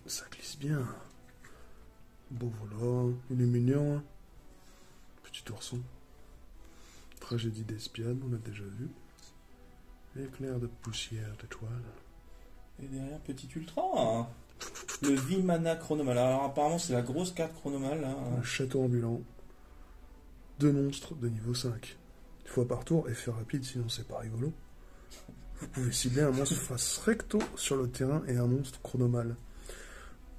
[SPEAKER 2] Ça glisse bien. Beau voilà. Il est mignon. Petit ourson. Tragédie d'espiade, on a déjà vu. Éclair de poussière d'étoile.
[SPEAKER 1] Et derrière, petit ultra. Le Vimana Chronomal. Alors, apparemment, c'est la grosse carte Chronomal. Hein.
[SPEAKER 2] Un château ambulant. 2 monstres de niveau 5. Une fois par tour, effet rapide, sinon c'est pas rigolo. Vous pouvez cibler un monstre face recto sur le terrain et un monstre chronomal.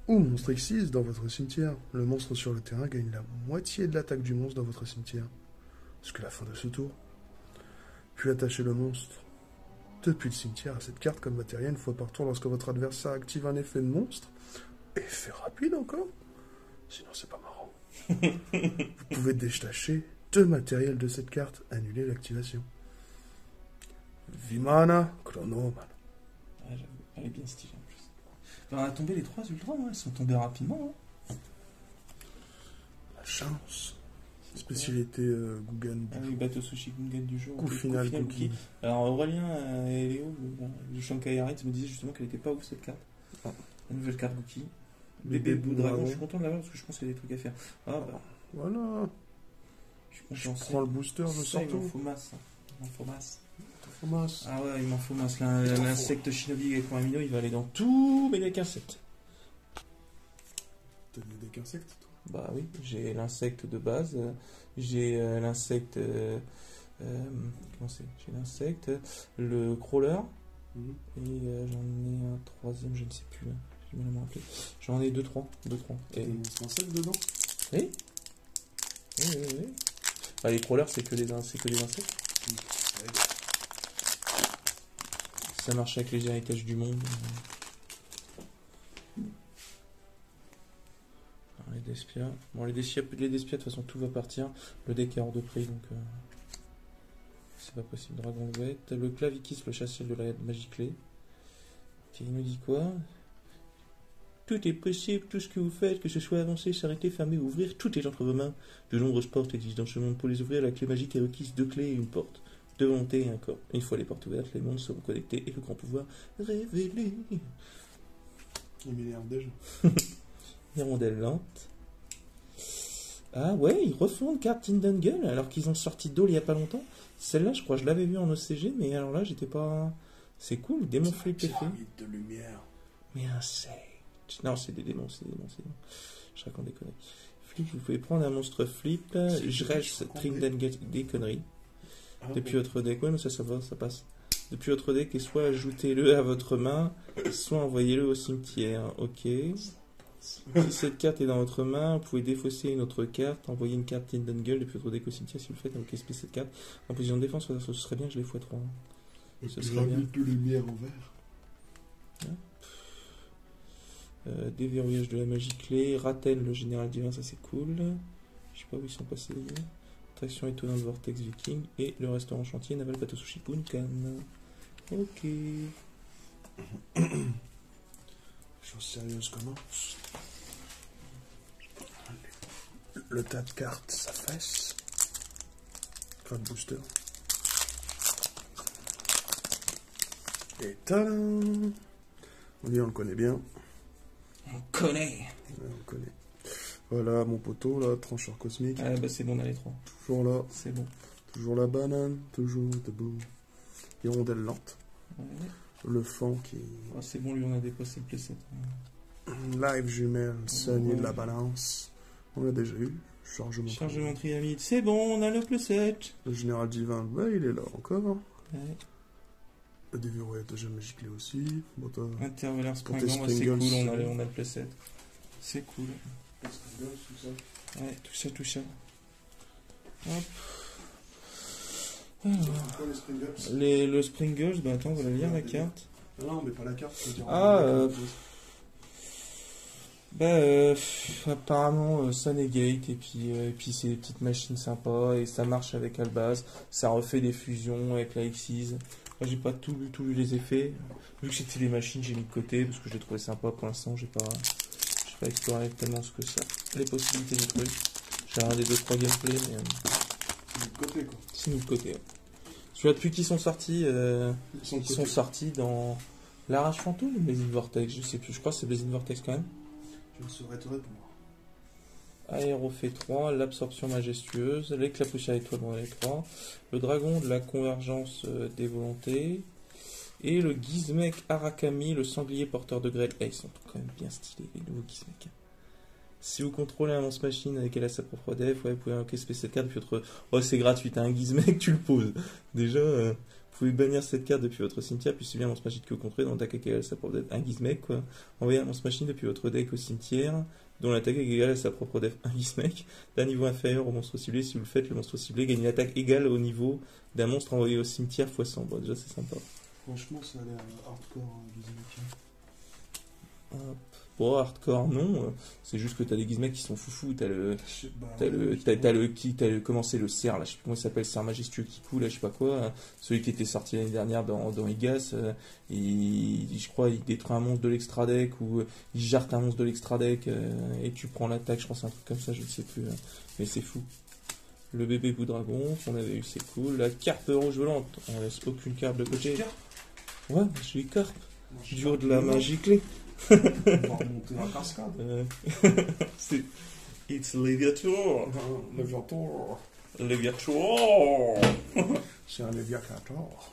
[SPEAKER 2] Ou monstre X6 dans votre cimetière. Le monstre sur le terrain gagne la moitié de l'attaque du monstre dans votre cimetière. Jusqu'à la fin de ce tour. Puis attachez le monstre depuis le cimetière à cette carte comme matériel une fois par tour lorsque votre adversaire active un effet de monstre. Effet rapide encore. Sinon c'est pas marrant. Vous pouvez détacher 2 matériels de cette carte, annuler l'activation. Vimana Chronoman.
[SPEAKER 1] Ah, j'avoue, elle est bien stylée en plus. On a tombé les 3 ultras, elles sont tombées rapidement. Hein.
[SPEAKER 2] La chance. Spécialité Guggen.
[SPEAKER 1] Ah oui, bateau sushi Gungan du jour.
[SPEAKER 2] Coup final cookie.
[SPEAKER 1] Alors Aurélien et Léo du Shankai Arrête me disaient justement qu'elle était pas ouf cette carte.
[SPEAKER 2] Ah.
[SPEAKER 1] La nouvelle carte Cookie.
[SPEAKER 2] Bébé
[SPEAKER 1] Bébé Bout
[SPEAKER 2] Dragon.
[SPEAKER 1] Dragon, je suis content de l'avoir parce que je pense qu'il y a des trucs à faire. Ah bah,
[SPEAKER 2] Voilà.
[SPEAKER 1] je suis content.
[SPEAKER 2] Je prends le booster, je
[SPEAKER 1] Ça,
[SPEAKER 2] sors
[SPEAKER 1] il m'en
[SPEAKER 2] tout.
[SPEAKER 1] faut masse. Il m'en faut masse.
[SPEAKER 2] Thomas.
[SPEAKER 1] Ah ouais, il m'en faut masse. L'insecte Shinobi avec mon amino, il va aller dans tous mes decks insectes.
[SPEAKER 2] T'as des decks insectes, toi?
[SPEAKER 1] Bah oui, j'ai l'insecte de base, j'ai l'insecte. Comment c'est? J'ai l'insecte, le crawler, et j'en ai un troisième, je ne sais plus. J'ai mal à me rappeler. J'en ai 2-3.
[SPEAKER 2] T'as des monstres insectes dedans?
[SPEAKER 1] Oui. Oui. Bah, les crawlers, c'est que des insectes. Ça marche avec les héritages du monde. Alors, les Despia. Bon, les Despia, de toute façon, tout va partir. Le deck est hors de prix, donc c'est pas possible. Dragon Bête. Le Clavikis, le chasseur de la magie clé. Il nous dit quoi? Tout est possible, tout ce que vous faites, que ce soit avancer, s'arrêter, fermer, ouvrir, tout est entre vos mains. De nombreuses portes existent dans ce monde. Pour les ouvrir, la clé magique est requise 2 clés et une porte. 2 volontés et un corps. Une fois les portes ouvertes, les mondes seront connectés et le grand pouvoir révélé.
[SPEAKER 2] Il m'énerve déjà.
[SPEAKER 1] Hirondelle lente. Ah ouais, ils refont Captain Dungle alors qu'ils ont sorti Doll il y a pas longtemps. Celle-là, je crois que je l'avais vue en OCG, mais alors là, j'étais pas... C'est cool, démon flip effet.
[SPEAKER 2] de lumière.
[SPEAKER 1] Mais insecte. Non, c'est des démons. Je raconte des conneries. Flip, vous pouvez prendre un monstre flip. Je reste Trindan des conneries. depuis votre deck. Ouais, mais ça va, ça passe. Depuis votre deck, et soit ajoutez-le à votre main, soit envoyez-le au cimetière. Ok. Si cette carte est dans votre main, vous pouvez défausser une autre carte, envoyer une carte Tindangle depuis votre deck au cimetière. Si vous le faites, avec SP cette carte en position de défense, ce serait bien que je l'ai x3.
[SPEAKER 2] Et
[SPEAKER 1] Ce
[SPEAKER 2] puis
[SPEAKER 1] serait bien.
[SPEAKER 2] rajoute de lumière en vert.
[SPEAKER 1] Déverrouillage de la magie clé, Ratten, le général divin, ça c'est cool. Je sais pas où ils sont passés les gars. Traction étonnante Vortex Viking et le restaurant chantier Naval Patosushi Gunkan. Ok.
[SPEAKER 2] Chose sérieuse commence. Le tas de cartes s'affaisse. Code booster. Et tadam! Lui, on le connaît bien.
[SPEAKER 1] On connaît.
[SPEAKER 2] Ouais, on le connaît. Voilà, mon poteau, là, trancheur cosmique.
[SPEAKER 1] Ah bah c'est bon, on a les 3.
[SPEAKER 2] Toujours là.
[SPEAKER 1] C'est bon.
[SPEAKER 2] Toujours la banane, toujours debout. Hirondelle lente.
[SPEAKER 1] Ouais.
[SPEAKER 2] Le fan qui...
[SPEAKER 1] Oh, c'est bon, lui on a dépassé le playset.
[SPEAKER 2] Live jumelle, Sunny de la balance. On a déjà eu. Chargement.
[SPEAKER 1] Chargement triamide, c'est bon, on a le playset.
[SPEAKER 2] Le général divin, bah, il est là encore.
[SPEAKER 1] Ouais.
[SPEAKER 2] Le déverrouillage de jeu magique clé aussi. Bon,
[SPEAKER 1] Intervaleur
[SPEAKER 2] Pour
[SPEAKER 1] Springant,
[SPEAKER 2] tes
[SPEAKER 1] c'est cool,
[SPEAKER 2] Springles,
[SPEAKER 1] on a le playset. C'est cool. Ouais, tout ça. Hop. Alors,
[SPEAKER 2] les Springles?
[SPEAKER 1] le Springles, bah attends, on va lire la carte.
[SPEAKER 2] Non, mais pas la carte.
[SPEAKER 1] Apparemment ça negate et puis c'est des petites machines sympas et ça marche avec Albaz, ça refait des fusions avec la Xyz. Moi j'ai pas tout lu les effets, vu que c'était les machines j'ai mis de côté parce que je les trouvais sympa pour l'instant, j'ai pas exploré tellement ce que ça, les possibilités du truc. J'ai regardé 2-3 gameplay mais
[SPEAKER 2] c'est de côté quoi.
[SPEAKER 1] c'est mis de côté. Ouais. Celui-là depuis qu'ils sont sortis,
[SPEAKER 2] Ils
[SPEAKER 1] sont sortis dans l'Arrache Fantôme ou Blazing Vortex, je sais plus, je crois que c'est Blazing Vortex quand même.
[SPEAKER 2] Je ne saurais te répondre.
[SPEAKER 1] Aéro fait 3, l'absorption majestueuse, l'éclat poussière étoile dans les 3, le dragon de la convergence des volontés, et le Gizmek Arakami, le sanglier porteur de grêle. Ils sont quand même bien stylés, les nouveaux Gizmek. Si vous contrôlez un monstre machine avec elle a sa propre def, vous pouvez invoquer cette carte depuis votre... Oh, c'est gratuit, t'as un Gizmek, tu le poses. Déjà, vous pouvez bannir cette carte depuis votre cimetière, puis subir un monstre machine que vous contrôlez dans l'attaque avec elle a sa propre def. Un Gizmek, quoi. Envoyez un monstre machine depuis votre deck au cimetière, dont l'attaque est égale à sa propre def. Un Gizmek d'un niveau inférieur au monstre ciblé. Si vous le faites, le monstre ciblé gagne une attaque égale au niveau d'un monstre envoyé au cimetière x 100. Bon, déjà, c'est sympa.
[SPEAKER 2] Franchement, ça a l'air hardcore, Gizmek.
[SPEAKER 1] Bon, hardcore, non. C'est juste que t'as des Gizmek qui sont foufous. T'as le comment c'est le cerf, là, je sais plus comment il s'appelle, cerf majestueux qui coule, là, je sais pas quoi. Celui qui était sorti l'année dernière dans Igas, je crois, il détruit un monstre de l'extra deck ou il jarte un monstre de l'extra deck et tu prends l'attaque, je crois, c'est un truc comme ça, je ne sais plus. Mais c'est fou. Le bébé bout dragon, qu'on avait eu, c'est cool. La carpe rouge volante, on laisse aucune carte de côté. Ouais, je suis carpe. Du haut de la magie clé.
[SPEAKER 2] On va remonter la cascade.
[SPEAKER 1] C'est It's Leviator.
[SPEAKER 2] Leviator.
[SPEAKER 1] Leviator.
[SPEAKER 2] C'est un Leviator.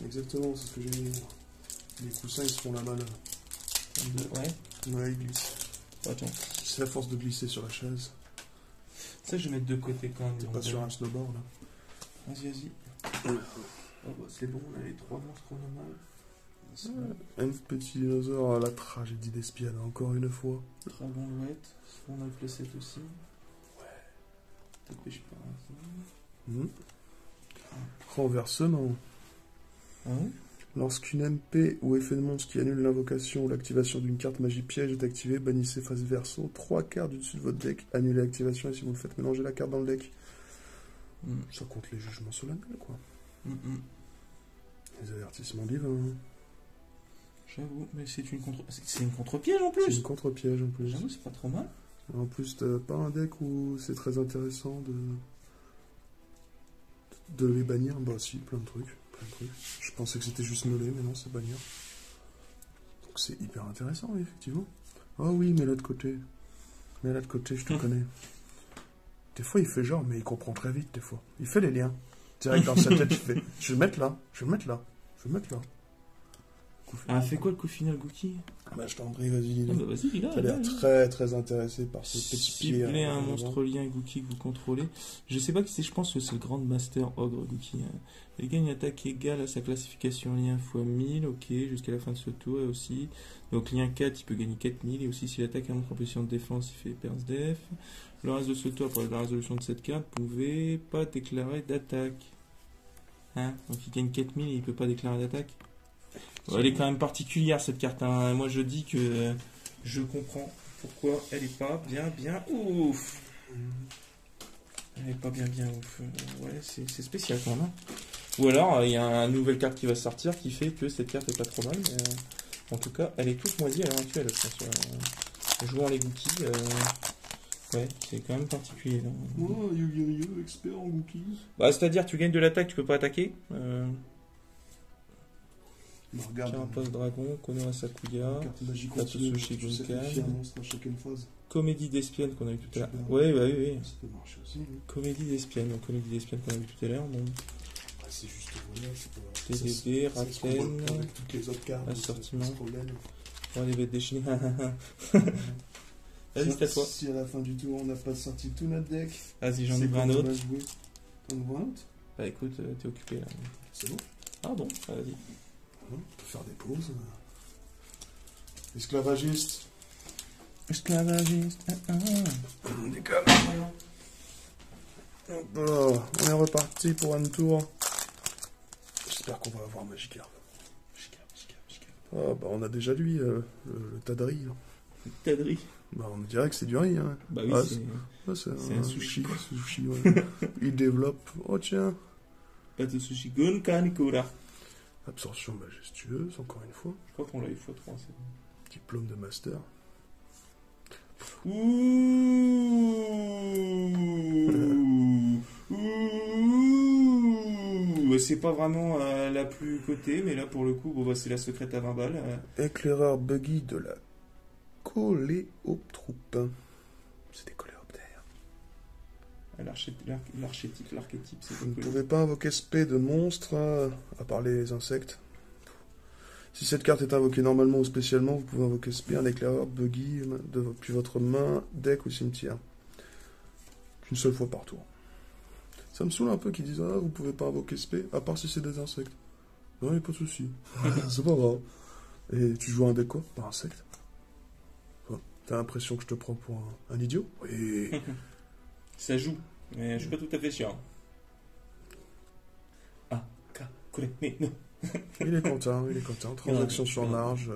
[SPEAKER 2] Exactement, c'est ce que j'ai dit. Les coussins, ils se font la malle. Ouais, ils glissent.
[SPEAKER 1] Attends.
[SPEAKER 2] C'est la force de glisser sur la chaise.
[SPEAKER 1] Ça, je vais mettre de côté quand même.
[SPEAKER 2] T'es pas sur un snowboard, là.
[SPEAKER 1] Vas-y. Oh, bah, c'est bon, on a les 3 monstres normaux.
[SPEAKER 2] Un petit dinosaure à la tragédie d'Espiade, encore une fois.
[SPEAKER 1] Dragon Louette, on a le playset aussi. Ouais. Dépêche pas.
[SPEAKER 2] Renversement.
[SPEAKER 1] Ah ouais.
[SPEAKER 2] Lorsqu'une MP ou effet de monstre qui annule l'invocation ou l'activation d'une carte magie piège est activée, bannissez face verso 3 cartes du dessus de votre deck, annulez l'activation et si vous le faites mélanger la carte dans le deck. Ça compte les jugements solennels, quoi. Les avertissements divins.
[SPEAKER 1] J'avoue, mais c'est une contre-piège en plus.
[SPEAKER 2] C'est une contre-piège en plus.
[SPEAKER 1] J'avoue, c'est pas trop mal.
[SPEAKER 2] En plus, t'as pas un deck où c'est très intéressant de les bannir. Bah si, plein de trucs. Je pensais que c'était juste nolé, mais non, c'est bannir. Donc c'est hyper intéressant, oui, effectivement. Oh oui, mais là de côté. Je te connais. Des fois, il fait genre, mais il comprend très vite, des fois. Il fait les liens. Direct dans sa tête, il fait, je vais le mettre là. coup final.
[SPEAKER 1] Ah, fait quoi le coup final, Gookie?
[SPEAKER 2] Bah, je t'en prie, vas-y, dis-le.
[SPEAKER 1] Ah bah vas-y, dis-le.
[SPEAKER 2] T'as l'air très très intéressé par ce petit pied.
[SPEAKER 1] Cibler un monstre lien Gookie que vous contrôlez. Je sais pas qui c'est, je pense que c'est le Grand Master Ogre Gookie. Hein. Il gagne une attaque égale à sa classification lien x 1000, ok, jusqu'à la fin de ce tour et aussi. Donc lien 4, il peut gagner 4000 et aussi s'il attaque un monstre en position de défense, il fait Perce Def. Le reste de ce tour, pour la résolution de cette carte, vous pouvez pas déclarer d'attaque. Hein, donc il gagne 4000 et il peut pas déclarer d'attaque. Ouais, elle est quand même particulière cette carte. Hein. Moi je dis que je comprends pourquoi elle est pas bien ouf. Elle est pas bien ouf. Ouais, c'est spécial quand même. Hein. Ou alors il y a une nouvelle carte qui va sortir qui fait que cette carte est pas trop mal. Mais, en tout cas, elle est toute moisie à l'heure actuelle. Je pense. Jouant les Gookies, ouais, c'est quand même particulier.
[SPEAKER 2] Oh, Yu-Gi-Oh! Expert en Gookies.
[SPEAKER 1] Bah, c'est-à-dire, tu gagnes de l'attaque, tu peux pas attaquer.
[SPEAKER 2] Regarde.
[SPEAKER 1] Carapace Dragon, Konoha Sakuya,
[SPEAKER 2] Carte magique
[SPEAKER 1] Tatsushi
[SPEAKER 2] tu
[SPEAKER 1] Gunkan.
[SPEAKER 2] sacrifies un monstre à chacune phase.
[SPEAKER 1] Comédie d'espionne qu'on a vu tout à l'heure.
[SPEAKER 2] Super.
[SPEAKER 1] Ouais, bah oui.
[SPEAKER 2] Ça peut marcher aussi. Hein.
[SPEAKER 1] Comédie d'espionne, donc comédie d'espionne qu'on a vu tout à l'heure. Bon.
[SPEAKER 2] Ouais, c'est juste voilà, c'est pas.
[SPEAKER 1] TDD,
[SPEAKER 2] c'est ce qu'on voit
[SPEAKER 1] Ratten,
[SPEAKER 2] avec toutes les autres cartes.
[SPEAKER 1] assortiment.
[SPEAKER 2] c'est pas ce problème.
[SPEAKER 1] On les bêtes déchaînées. Vas-y, c'est à toi.
[SPEAKER 2] Si à la fin du tour on n'a pas sorti tout notre deck,
[SPEAKER 1] Vas-y, j'en
[SPEAKER 2] c'est
[SPEAKER 1] ouvre
[SPEAKER 2] qu'on
[SPEAKER 1] un autre.
[SPEAKER 2] va jouer. T'en ouvres un autre?
[SPEAKER 1] Bah écoute, t'es occupé là.
[SPEAKER 2] C'est bon?
[SPEAKER 1] Ah bon, vas-y.
[SPEAKER 2] On peut faire des pauses. Esclavagiste.
[SPEAKER 1] Esclavagiste.
[SPEAKER 2] On décolle. Voilà, on est reparti pour un tour. J'espère qu'on va avoir Magikarp. Ah bah on a déjà lui, le Tadri. Là.
[SPEAKER 1] Tadri.
[SPEAKER 2] Bah on dirait que c'est du riz. Hein.
[SPEAKER 1] Bah oui,
[SPEAKER 2] Ah,
[SPEAKER 1] c'est un sushi.
[SPEAKER 2] Sushi ouais. Il développe. Oh tiens.
[SPEAKER 1] Tatsushi Gunkan Ikura.
[SPEAKER 2] Absorption majestueuse, encore une fois.
[SPEAKER 1] Je crois qu'on l'a eu x3.
[SPEAKER 2] Diplôme de master.
[SPEAKER 1] C'est pas vraiment la plus cotée, mais là pour le coup, bon, bah, c'est la secrète à 20 balles.
[SPEAKER 2] Éclaireur buggy de la Coléoptroupe. C'est des coléoptères.
[SPEAKER 1] L'archétype, c'est
[SPEAKER 2] Vous ne
[SPEAKER 1] quoi?
[SPEAKER 2] pouvez pas invoquer spé de monstres, à part les insectes. Si cette carte est invoquée normalement ou spécialement, vous pouvez invoquer spé, un éclaireur buggy depuis votre main, deck ou cimetière. Qu'une seule fois par tour. Ça me saoule un peu qu'ils disent ah vous pouvez pas invoquer spé, à part si c'est des insectes. Non, il n'y a pas de souci. C'est pas grave. Et tu joues un deck quoi? Par insecte. T'as l'impression que je te prends pour un idiot? Oui.
[SPEAKER 1] Ça joue, mais je suis pas tout à fait sûr. Ah, mais non.
[SPEAKER 2] Il est content. Transaction sur marge.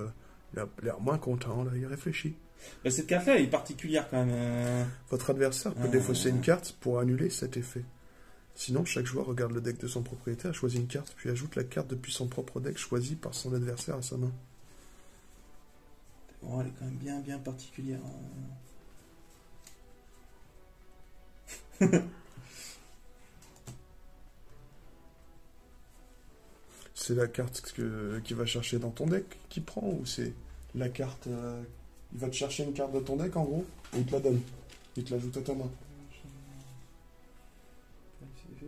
[SPEAKER 2] Il a l'air moins content, là, il réfléchit.
[SPEAKER 1] Bah, cette carte-là est particulière quand même.
[SPEAKER 2] Votre adversaire peut défausser une carte pour annuler cet effet. Sinon, chaque joueur regarde le deck de son propriétaire, choisit une carte, puis ajoute la carte depuis son propre deck choisie par son adversaire à sa main.
[SPEAKER 1] Bon, elle est quand même bien particulière.
[SPEAKER 2] C'est la carte qu'il va chercher dans ton deck qu'il prend, ou c'est la carte... il va te chercher une carte de ton deck, en gros, et il te la donne. Il te l'ajoute à ta main.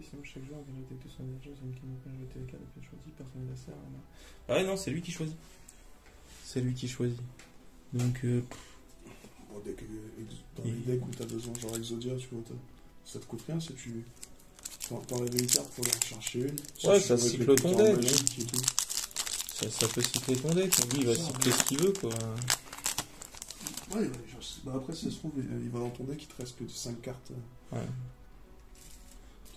[SPEAKER 1] Sinon, chaque joueur vient de son adversaire, c'est une qui peut jeter les cartes depuis choisi par son adversaire. Ah ouais, non, c'est lui qui choisit. C'est lui qui choisit. Donc,
[SPEAKER 2] Bon, dans les decks où tu as besoin, genre Exodia, tu vois, ça te coûte rien si tu t'enlèves une carte pour en chercher une.
[SPEAKER 1] Ouais, ça cycle ton deck.
[SPEAKER 2] Ça
[SPEAKER 1] peut cycler ton deck. Lui, il va cycler ce qu'il veut, quoi.
[SPEAKER 2] Ouais, bah après, si ça se trouve, il va dans ton deck, il te reste que 5 cartes.
[SPEAKER 1] Ouais.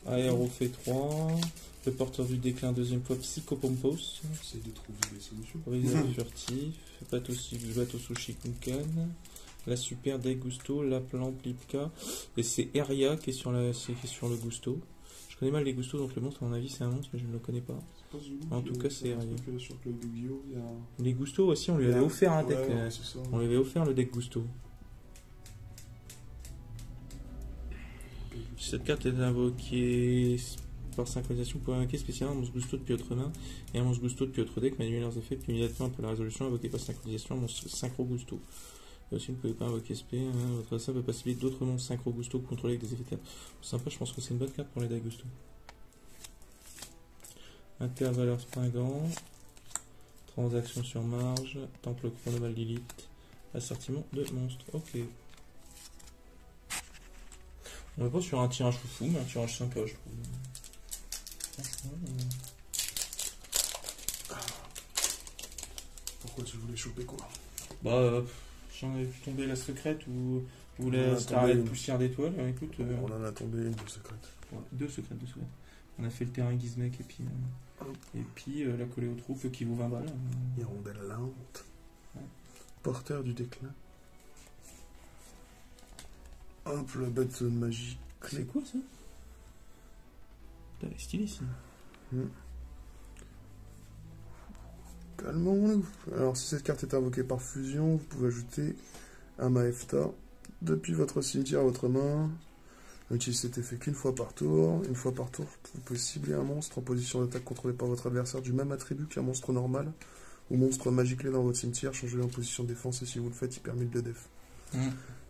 [SPEAKER 1] Aéro fait 3. Le porteur du déclin, deuxième fois, Psychopompos.
[SPEAKER 2] Essaye de trouver des solutions.
[SPEAKER 1] Briseur furtif. Bateau Sushi Kunkan. La super deck Gusto. La plante Lipka. Et c'est Eria qui est sur le Gusto. Je connais mal les Gusto, donc le monstre, à mon avis, c'est un monstre, mais je ne le connais pas. En tout cas, c'est Eria. Les Gusto aussi, on lui avait offert un deck. On lui avait offert le deck Gusto. Cette carte est invoquée par synchronisation pour invoquer spécialement un monstre Gusto depuis votre main et un monstre Gusto depuis votre deck, mais annuler leurs effets, puis immédiatement après la résolution, invoquer par synchronisation un monstre Synchro Gusto. Et aussi, vous ne pouvez pas invoquer SP, hein, votre adversaire peut pas cibler d'autres monstres Synchro Gusto contrôlés avec des effets terres. Sympa, je pense que c'est une bonne carte pour les decks Gusto. Intervaleur Springant. Transaction sur marge, temple chronomal Lilith, assortiment de monstres. Ok. On est pas sur un tirage foufou, mais un tirage sympa, je trouve. Franchement.
[SPEAKER 2] Pourquoi tu voulais choper quoi?
[SPEAKER 1] Bah, j'en avais vu tomber la secrète ou la Scarlet poussière d'étoiles. Écoute,
[SPEAKER 2] On en a tombé une de secrète.
[SPEAKER 1] ouais, deux secrètes. On a fait le terrain Gizmek et puis la collée aux troupes qui vaut 20 balles.
[SPEAKER 2] Hirondelle lente.
[SPEAKER 1] Ouais.
[SPEAKER 2] Porteur du déclin. Hop, la bête de magie.
[SPEAKER 1] C'est quoi ça? Putain, elle est stylée ici.
[SPEAKER 2] Calmons-nous. Alors, si cette carte est invoquée par fusion, vous pouvez ajouter un Maefta depuis votre cimetière à votre main. N'utilisez cet effet qu'une fois par tour. Une fois par tour, vous pouvez cibler un monstre en position d'attaque contrôlé par votre adversaire du même attribut qu'un monstre normal ou monstre magique clé dans votre cimetière. Changez-le en position de défense et si vous le faites, il perd 1000 de def.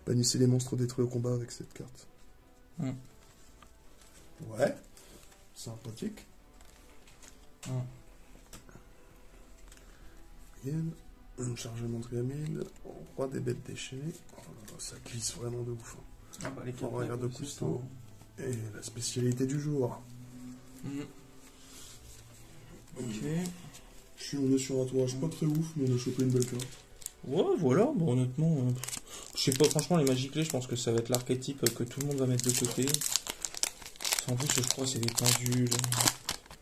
[SPEAKER 2] Bannissez les monstres détruits au combat avec cette carte. Ouais, sympathique. Un chargement triamide, roi des bêtes déchaînées. Oh là là, ça glisse vraiment de ouf.
[SPEAKER 1] Ah bah, les
[SPEAKER 2] cartes regarde de cousteau. Et la spécialité du jour.
[SPEAKER 1] Ok.
[SPEAKER 2] On est sur un tourage pas très ouf, mais on a chopé une belle carte.
[SPEAKER 1] Ouais, voilà, bon, honnêtement, je sais pas, franchement, les Magic Clés, je pense que ça va être l'archétype que tout le monde va mettre de côté. En plus, je crois que c'est des pendules.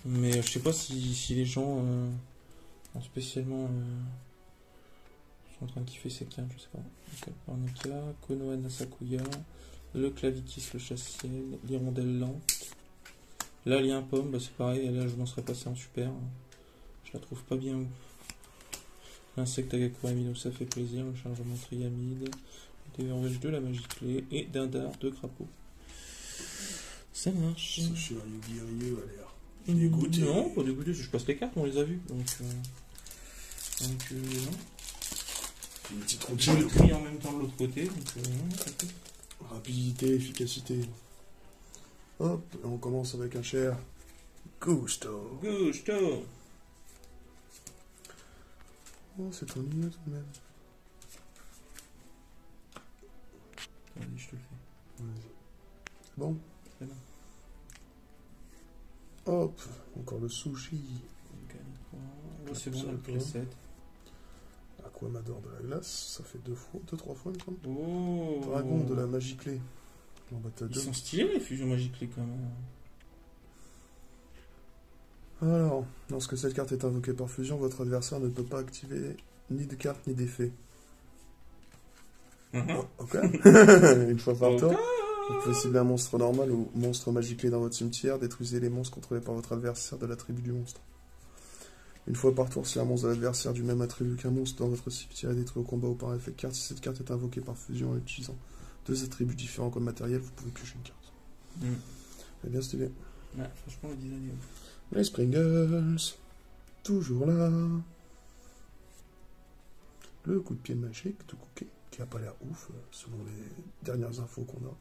[SPEAKER 1] Mais je sais pas si les gens ont spécialement sont en train de kiffer ces cartes, je sais pas. Parnica, Konoha Nasakuya, le Clavitis, le Chassiel, l'Hirondelle lente. Là, il y a un pomme, bah, c'est pareil, là, je m'en serais passé en super. Je la trouve pas bien ouf. L'insecte Agakura Amino, ça fait plaisir. Le chargement triamide. Le déverrouillage de la magie clé. Et dindar de crapaud. Ça marche.
[SPEAKER 2] Ce cher Yugi Ryu a l'air dégoûté.
[SPEAKER 1] Non, pas dégoûté. Je passe les cartes, on les a vues. Donc non.
[SPEAKER 2] Une petite
[SPEAKER 1] J'ai le
[SPEAKER 2] routine.
[SPEAKER 1] tri en même temps de l'autre côté. Donc non,
[SPEAKER 2] Rapidité, efficacité. Hop, on commence avec un cher Gusto.
[SPEAKER 1] Gusto.
[SPEAKER 2] Oh, c'est ennuyeux tout de même.
[SPEAKER 1] Allez, je te le fais.
[SPEAKER 2] C'est bon?
[SPEAKER 1] Très bien.
[SPEAKER 2] Hop, encore le sushi.
[SPEAKER 1] Oh, c'est bon, on a le preset.
[SPEAKER 2] Aquamador de la glace, ça fait 2-3 fois, il me semble.
[SPEAKER 1] Oh.
[SPEAKER 2] Dragon de la magie clé. En bataille
[SPEAKER 1] Ils
[SPEAKER 2] 2.
[SPEAKER 1] sont stylés les fusions magiques clés quand même.
[SPEAKER 2] Alors, lorsque cette carte est invoquée par fusion, votre adversaire ne peut pas activer ni de carte ni d'effet. Ok. Une fois par tour, vous pouvez cibler un monstre normal ou monstre magique clé dans votre cimetière. Détruisez les monstres contrôlés par votre adversaire de l'attribut du monstre. Une fois par tour, si un monstre de l'adversaire du même attribut qu'un monstre dans votre cimetière est détruit au combat ou par effet de carte, si cette carte est invoquée par fusion en utilisant deux attributs différents comme matériel, vous pouvez piocher une carte. C'est bien stylé.
[SPEAKER 1] Ouais, franchement, le design est ouf.
[SPEAKER 2] Les Springles, toujours là. Le coup de pied magique de Cookie, qui a pas l'air ouf, selon les dernières infos qu'on a.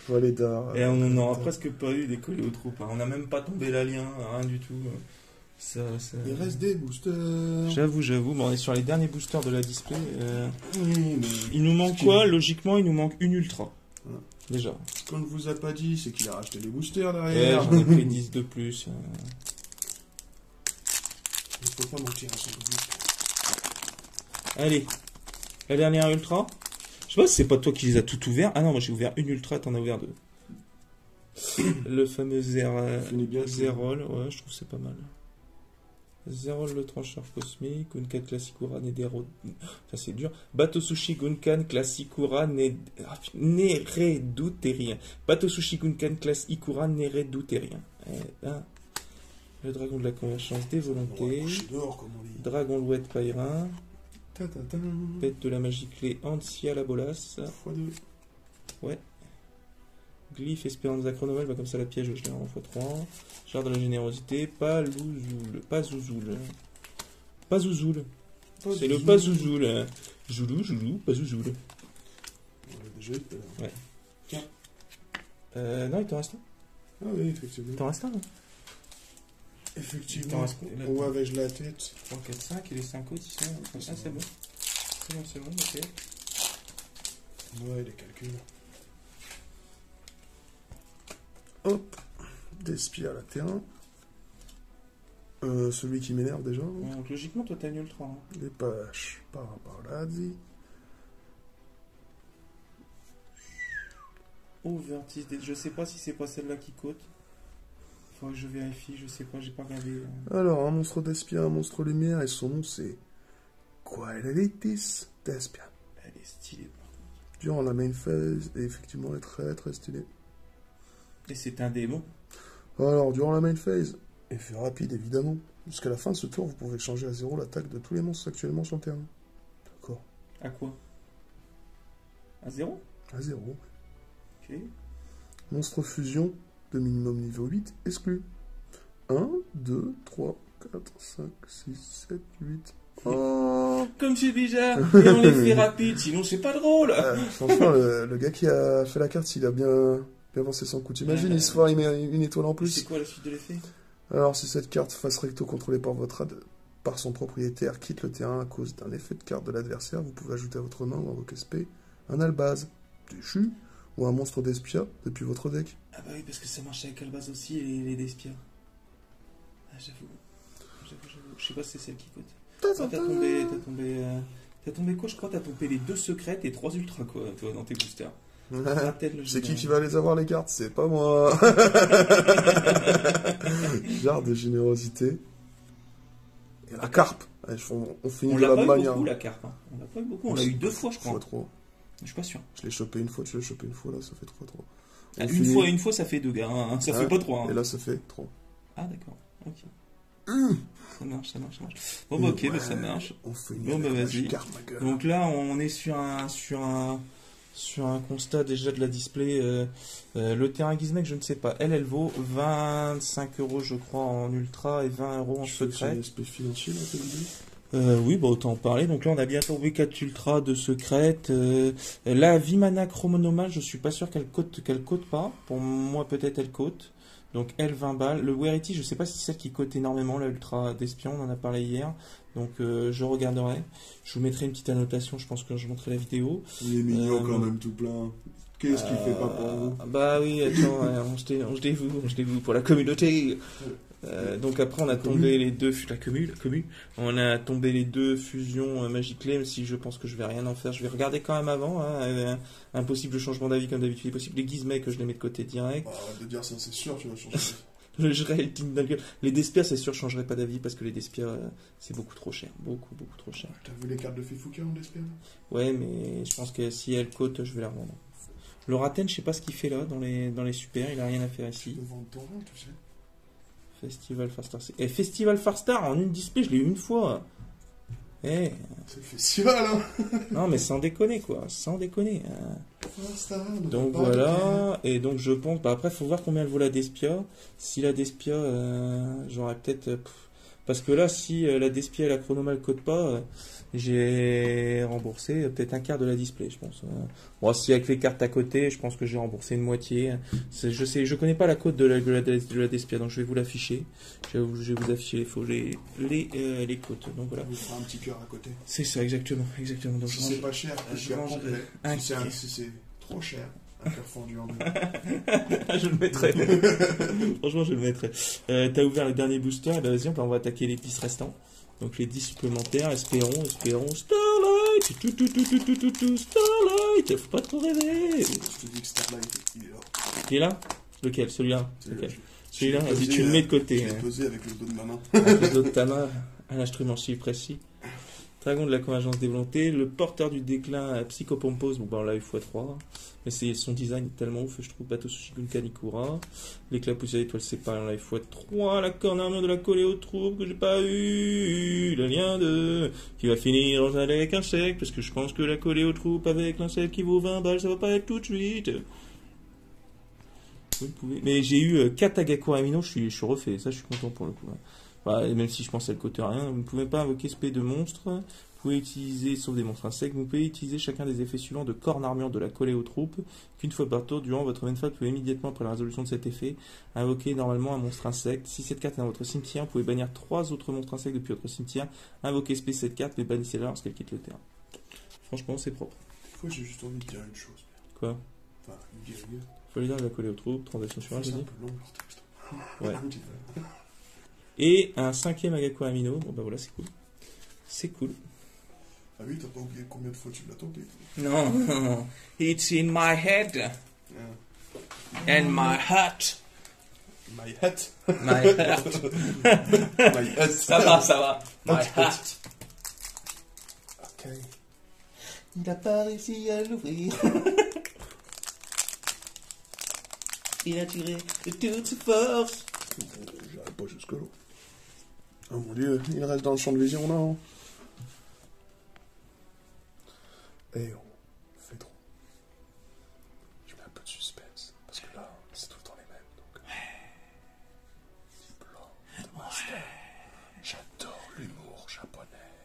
[SPEAKER 2] Valédar.
[SPEAKER 1] Et on n'en aura presque pas eu des collés aux troupes. Hein. On n'a même pas tombé l'alien, rien du tout. Ça...
[SPEAKER 2] Il reste des boosters.
[SPEAKER 1] J'avoue. Bon, on est sur les derniers boosters de la display.
[SPEAKER 2] Oui, mais
[SPEAKER 1] Il nous manque quoi? Logiquement, il nous manque une ultra.
[SPEAKER 2] Voilà.
[SPEAKER 1] Déjà.
[SPEAKER 2] ce qu'on ne vous a pas dit, c'est qu'il a racheté les boosters
[SPEAKER 1] Ouais,
[SPEAKER 2] derrière.
[SPEAKER 1] j'en ai pris 10 de plus.
[SPEAKER 2] Il ne faut pas mentir à son public.
[SPEAKER 1] Allez. La dernière ultra. Je sais pas si c'est pas toi qui les as toutes ouverts. Ah non, moi j'ai ouvert une ultra, t'en as ouvert deux. Le fameux Zerol, ouais, je trouve que c'est pas mal. Zerol le trancheur cosmique, Gunkan Klassikura Nedero. Ça c'est dur. Batosushi Gunkan Klassikura Nereduterien. Batosushi Gunkan Klassikura Nereduterien. Le dragon de la convergence des volontés. Dragon louette Pairin. Bête de la magie clé Antia la Bolas.
[SPEAKER 2] x2.
[SPEAKER 1] Ouais. Glyphe Esperanza Chronovel, bah comme ça la piège, je l'ai en x3. Jardin de la générosité, Palouzoul. C'est le Pazouzoul. Joulou, Pazouzoul.
[SPEAKER 2] On l'a déjà eu tout à l'heure.
[SPEAKER 1] Ouais.
[SPEAKER 2] Tiens.
[SPEAKER 1] Non, il t'en reste un.
[SPEAKER 2] Ah oui, effectivement.
[SPEAKER 1] Il t'en reste un, non?
[SPEAKER 2] Effectivement.
[SPEAKER 1] Là,
[SPEAKER 2] Ouais, avec la tête.
[SPEAKER 1] 3, 4, 5 et les 5 autres, ils sont. Ah, c'est bon. C'est bon, ok.
[SPEAKER 2] Ouais, les calculs. Hop. Despia à la terrain. Celui qui m'énerve déjà.
[SPEAKER 1] Ouais, donc logiquement, toi, t'as une ultra. Hein.
[SPEAKER 2] Les pages par Palazzi.
[SPEAKER 1] Oh, Vertis, je sais pas si c'est pas celle-là qui cote. Faudrait que je vérifie, je sais pas, j'ai pas regardé.
[SPEAKER 2] Alors, un monstre Despia, un monstre lumière, et son nom c'est Quaelitis Despia.
[SPEAKER 1] Elle est stylée, par contre.
[SPEAKER 2] Durant la main phase, et effectivement, elle est très très stylée.
[SPEAKER 1] Et c'est un démon.
[SPEAKER 2] Alors, durant la main phase, effet rapide évidemment. Jusqu'à la fin de ce tour, vous pouvez changer à 0 l'attaque de tous les monstres actuellement sur le terrain. D'accord.
[SPEAKER 1] À quoi? À 0?
[SPEAKER 2] À 0.
[SPEAKER 1] Ok.
[SPEAKER 2] Monstre fusion de minimum niveau 8 exclu. 1, 2, 3, 4, 5, 6, 7, 8. Oh
[SPEAKER 1] Comme c'est bizarre. Et on les fait rapide, sinon c'est pas drôle.
[SPEAKER 2] Franchement, le gars qui a fait la carte, s'il a bien avancé son coup. T'imagines, il se fait une étoile en plus.
[SPEAKER 1] C'est quoi la suite de l'effet?
[SPEAKER 2] Alors, si cette carte face recto contrôlée par son propriétaire quitte le terrain à cause d'un effet de carte de l'adversaire, vous pouvez ajouter à votre main ou à votre SP un Albaz, déchu, ou un monstre d'Espia depuis votre deck.
[SPEAKER 1] Ah bah oui, parce que ça marche avec Albaz aussi et les Despia. Ah, j'avoue. Je sais pas si c'est celle qui cote. Ah, t'as tombé quoi, je crois? T'as tombé les 2 secrètes et 3 ultras, quoi, toi, dans tes boosters.
[SPEAKER 2] C'est qui va les avoir les cartes? C'est pas moi. Genre de générosité. Et la carpe. On finit
[SPEAKER 1] on
[SPEAKER 2] de
[SPEAKER 1] l'a
[SPEAKER 2] la
[SPEAKER 1] pas eu
[SPEAKER 2] manière.
[SPEAKER 1] beaucoup, la carpe. Hein. On l'a pas eu beaucoup. On l'a eu 2 fois, je crois.
[SPEAKER 2] 3.
[SPEAKER 1] Je suis pas sûr.
[SPEAKER 2] Je l'ai chopé une fois, tu l'as chopé une fois, là ça fait 3-3.
[SPEAKER 1] Ah, une fois, ça fait 2 gars. Hein. Ça fait pas 3. Hein.
[SPEAKER 2] Et là ça fait 3.
[SPEAKER 1] Ah, d'accord. Ok. Ça marche. Bon, bah, ok, bah, ça marche.
[SPEAKER 2] On fait
[SPEAKER 1] bon, bah, vas-y. Donc là, on est sur un constat déjà de la display. Le terrain Gizmek, je ne sais pas. Elle vaut 25 € je crois en ultra et 20 € en secret.
[SPEAKER 2] C'est financier, là,
[SPEAKER 1] oui, bah autant en parler. Donc là, on a bien tombé 4 ultras de secrète. La Vimana Chromonomale, je suis pas sûr qu'elle cote pas. Pour moi, peut-être elle cote. Donc elle, 20 balles. Le Werity, je sais pas si c'est celle qui cote énormément, la Ultra d'Espion, on en a parlé hier. Donc je regarderai. Je vous mettrai une petite annotation, je pense que je montrerai la vidéo.
[SPEAKER 2] Il est mignon quand même, tout plein. Qu'est-ce qu'il fait pas pour vous?
[SPEAKER 1] Bah oui, attends, on se dévoue pour la communauté. Donc après on a tombé les 2 la commu. On a tombé les 2 fusions Magic même si je pense que je vais rien en faire. Je vais regarder quand même avant. Un possible changement d'avis comme d'habitude est possible. Les Gizmek que je les mets de côté direct.
[SPEAKER 2] Arrête de dire ça, c'est sûr tu vas changer.
[SPEAKER 1] Le Jrel, les Despia c'est sûr je changerai pas d'avis parce que les Despia c'est beaucoup trop cher. Beaucoup trop cher.
[SPEAKER 2] T'as vu les cartes de Fifuka en Despia?
[SPEAKER 1] Ouais mais je pense que si elle cote je vais la revendre. Le Raten je sais pas ce qu'il fait là dans les super, il a rien à faire ici.
[SPEAKER 2] Tu peux vendre ton vin, tu sais.
[SPEAKER 1] Festival Farstar. Festival Farstar en une display, je l'ai eu une fois.
[SPEAKER 2] C'est le festival, hein.
[SPEAKER 1] Non, mais sans déconner, quoi. Sans déconner.
[SPEAKER 2] Farstar,
[SPEAKER 1] donc voilà. Et donc je pense. Bah, après, il faut voir combien elle vaut la Despia. Si la Despia, j'aurais peut-être. Parce que là, si la Despia et la Chronomale ne cotent pas, j'ai remboursé peut-être un quart de la display, je pense. Bon, si avec les cartes à côté, je pense que j'ai remboursé une moitié. Je connais pas la cote de la Despia, donc je vais vous l'afficher. Je vais vous afficher les cotes. Donc voilà.
[SPEAKER 2] On vous fera un petit cœur à côté.
[SPEAKER 1] C'est ça, exactement. Donc,
[SPEAKER 2] si c'est pas cher,
[SPEAKER 1] je mangerai
[SPEAKER 2] si c'est trop cher. Un cœur fondu en deux.
[SPEAKER 1] Je le mettrai. Franchement, je le mettrai. T'as ouvert le dernier booster. Bah, vas-y, on va attaquer les 10 restants. Donc les 10 supplémentaires. Espérons. Starlight. Starlight. Faut pas trop rêver.
[SPEAKER 2] Je te dis que Starlight, il est là.
[SPEAKER 1] Il est là? Lequel? Celui-là. Celui-là, vas-y, tu le mets de côté.
[SPEAKER 2] Je l'ai posé avec le dos de ma main.
[SPEAKER 1] Avec le dos de ta main. Un instrument si précis. Dragon de la convergence des volontés, le porteur du déclin Psychopompose, bon bah on l'a eu x3, mais son design est tellement ouf, je trouve. Bateau Sushigun Kanikura, l'éclat poussière d'étoile séparée, on l'a eu x3, la corne armure de la coller aux troupes que j'ai pas eu, le lien de qui va finir dans un deck insecte, parce que je pense que la coller aux troupes avec l'insecte qui vaut 20 balles, ça va pas être tout de suite. Vous pouvez. Mais j'ai eu 4 Agakure Amino, je suis refait. Ça, je suis content pour le coup. Enfin, même si je pensais le côté rien, vous ne pouvez pas invoquer spé de monstres. Vous pouvez utiliser, sauf des monstres insectes, vous pouvez utiliser chacun des effets suivants de corne armure de la coller aux troupes, qu'une fois par tour, durant votre main phase, vous pouvez immédiatement après la résolution de cet effet, invoquer normalement un monstre insecte. Si cette carte est dans votre cimetière, vous pouvez bannir 3 autres monstres insectes depuis votre cimetière, invoquer spé cette carte, mais bannissez-la lorsqu'elle quitte le terrain. Franchement, c'est propre.
[SPEAKER 2] Des fois, j'ai juste envie de dire une chose.
[SPEAKER 1] Quoi?
[SPEAKER 2] Enfin, une guerrière.
[SPEAKER 1] Faut lui dire de la coller aux troupes, transaction sur un,
[SPEAKER 2] C'est
[SPEAKER 1] je
[SPEAKER 2] un
[SPEAKER 1] dis.
[SPEAKER 2] peu long leur texte.
[SPEAKER 1] Ouais.
[SPEAKER 2] Un petit peu.
[SPEAKER 1] Et un 5e Agakure Amino, bon bah voilà, c'est cool. C'est cool.
[SPEAKER 2] Ah oui, t'as pas oublié combien de fois tu l'as tenté.
[SPEAKER 1] Non, it's in my head
[SPEAKER 2] Yeah.
[SPEAKER 1] and my heart.
[SPEAKER 2] My hat.
[SPEAKER 1] My heart.
[SPEAKER 2] My hat.
[SPEAKER 1] Ça va. My heart.
[SPEAKER 2] Ok.
[SPEAKER 1] Il n'a pas réussi à l'ouvrir. Il a tiré de toutes ses forces.
[SPEAKER 2] J'arrive pas jusque là. Oh mon dieu, il reste dans le champ de vision, non? Eh oh, fais trop. Je mets un peu de suspense, parce que là, c'est tout le temps les mêmes, donc... Du blanc, de master. J'adore l'humour japonais.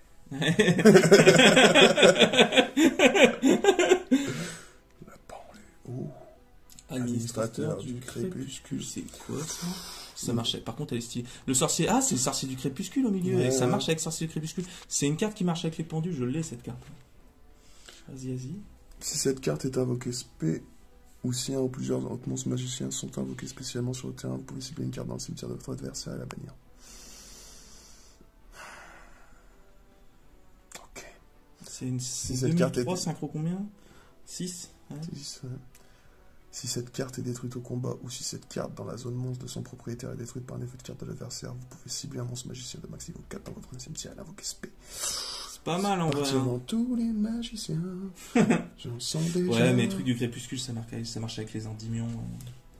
[SPEAKER 2] La banlieue. Ouh.
[SPEAKER 1] Administrateur du crépuscule, c'est quoi ça? Ça marchait. Par contre, elle est stylée. Le sorcier. Ah, c'est le sorcier du crépuscule au milieu.
[SPEAKER 2] Ouais,
[SPEAKER 1] Et ça
[SPEAKER 2] ouais.
[SPEAKER 1] marche avec sorcier du crépuscule. C'est une carte qui marche avec les pendus. Je l'ai cette carte. Vas-y.
[SPEAKER 2] Si cette carte est invoquée spé, ou si un ou plusieurs autres monstres magiciens sont invoqués spécialement sur le terrain, vous pouvez cibler une carte dans le cimetière de votre adversaire et la bannir. Ok.
[SPEAKER 1] C'est une
[SPEAKER 2] Si cette carte est-
[SPEAKER 1] 3 synchro combien? 6
[SPEAKER 2] Si cette carte est détruite au combat, ou si cette carte dans la zone monstre de son propriétaire est détruite par un effet de carte de l'adversaire, vous pouvez cibler un monstre magicien de maximum 4 dans votre cimetière et l'invoquer spé.
[SPEAKER 1] C'est pas mal en vrai.
[SPEAKER 2] Partiront tous les magiciens. J'en sens déjà.
[SPEAKER 1] Ouais, mais les trucs du crépuscule, ça marche avec les endymions.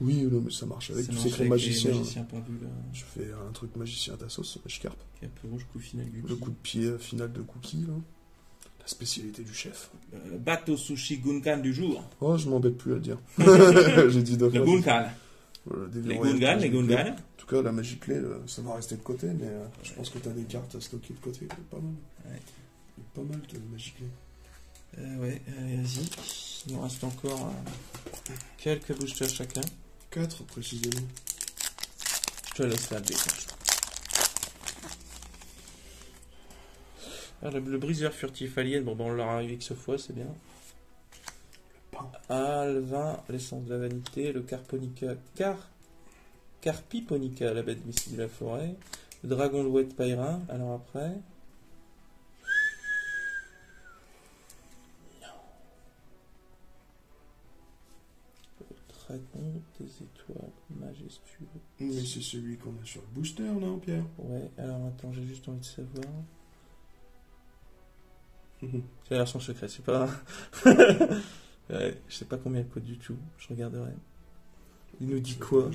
[SPEAKER 2] Oui, non, mais ça marche avec
[SPEAKER 1] Ça
[SPEAKER 2] tous
[SPEAKER 1] marche
[SPEAKER 2] ces
[SPEAKER 1] avec
[SPEAKER 2] magiciens.
[SPEAKER 1] les magiciens pendus là.
[SPEAKER 2] Je fais un truc magicien d'Assos, Magikarp.
[SPEAKER 1] Qui est un peu rouge, coup final du
[SPEAKER 2] Le coup de pied final de Cookie, là. La spécialité du chef.
[SPEAKER 1] Bateau sushi Gunkan du jour.
[SPEAKER 2] Oh, je m'embête plus à le dire. J'ai dit deux
[SPEAKER 1] Le
[SPEAKER 2] fois.
[SPEAKER 1] Gunkan.
[SPEAKER 2] Voilà,
[SPEAKER 1] Les
[SPEAKER 2] déverrouiller
[SPEAKER 1] Gungan,
[SPEAKER 2] le
[SPEAKER 1] les
[SPEAKER 2] Magic Play.
[SPEAKER 1] Gungan.
[SPEAKER 2] En tout cas, la Magic Play, ça va rester de côté, mais je pense que tu as des cartes à stocker de côté. C'est pas mal.
[SPEAKER 1] Ouais.
[SPEAKER 2] C'est pas mal de Magic Play.
[SPEAKER 1] Ouais, allez, vas-y. Il nous reste encore quelques boosters chacun.
[SPEAKER 2] 4 précisément.
[SPEAKER 1] Je te laisse faire le décompte. Alors, le briseur furtif alien, bon, on l'a arrivé X fois, c'est bien.
[SPEAKER 2] Pain.
[SPEAKER 1] Alvin, l'essence de la vanité, le Carponica, Carpiponica, la bête mystique de la forêt, le dragon louette Pairin, alors après. Dragon des étoiles majestueux.
[SPEAKER 2] Mais c'est celui qu'on a sur le booster, non, Pierre?
[SPEAKER 1] Ouais, alors attends, j'ai juste envie de savoir. C'est la version secrète, c'est pas. Ouais, je sais pas combien elle coûte du tout, je regarderai. Il nous dit quoi?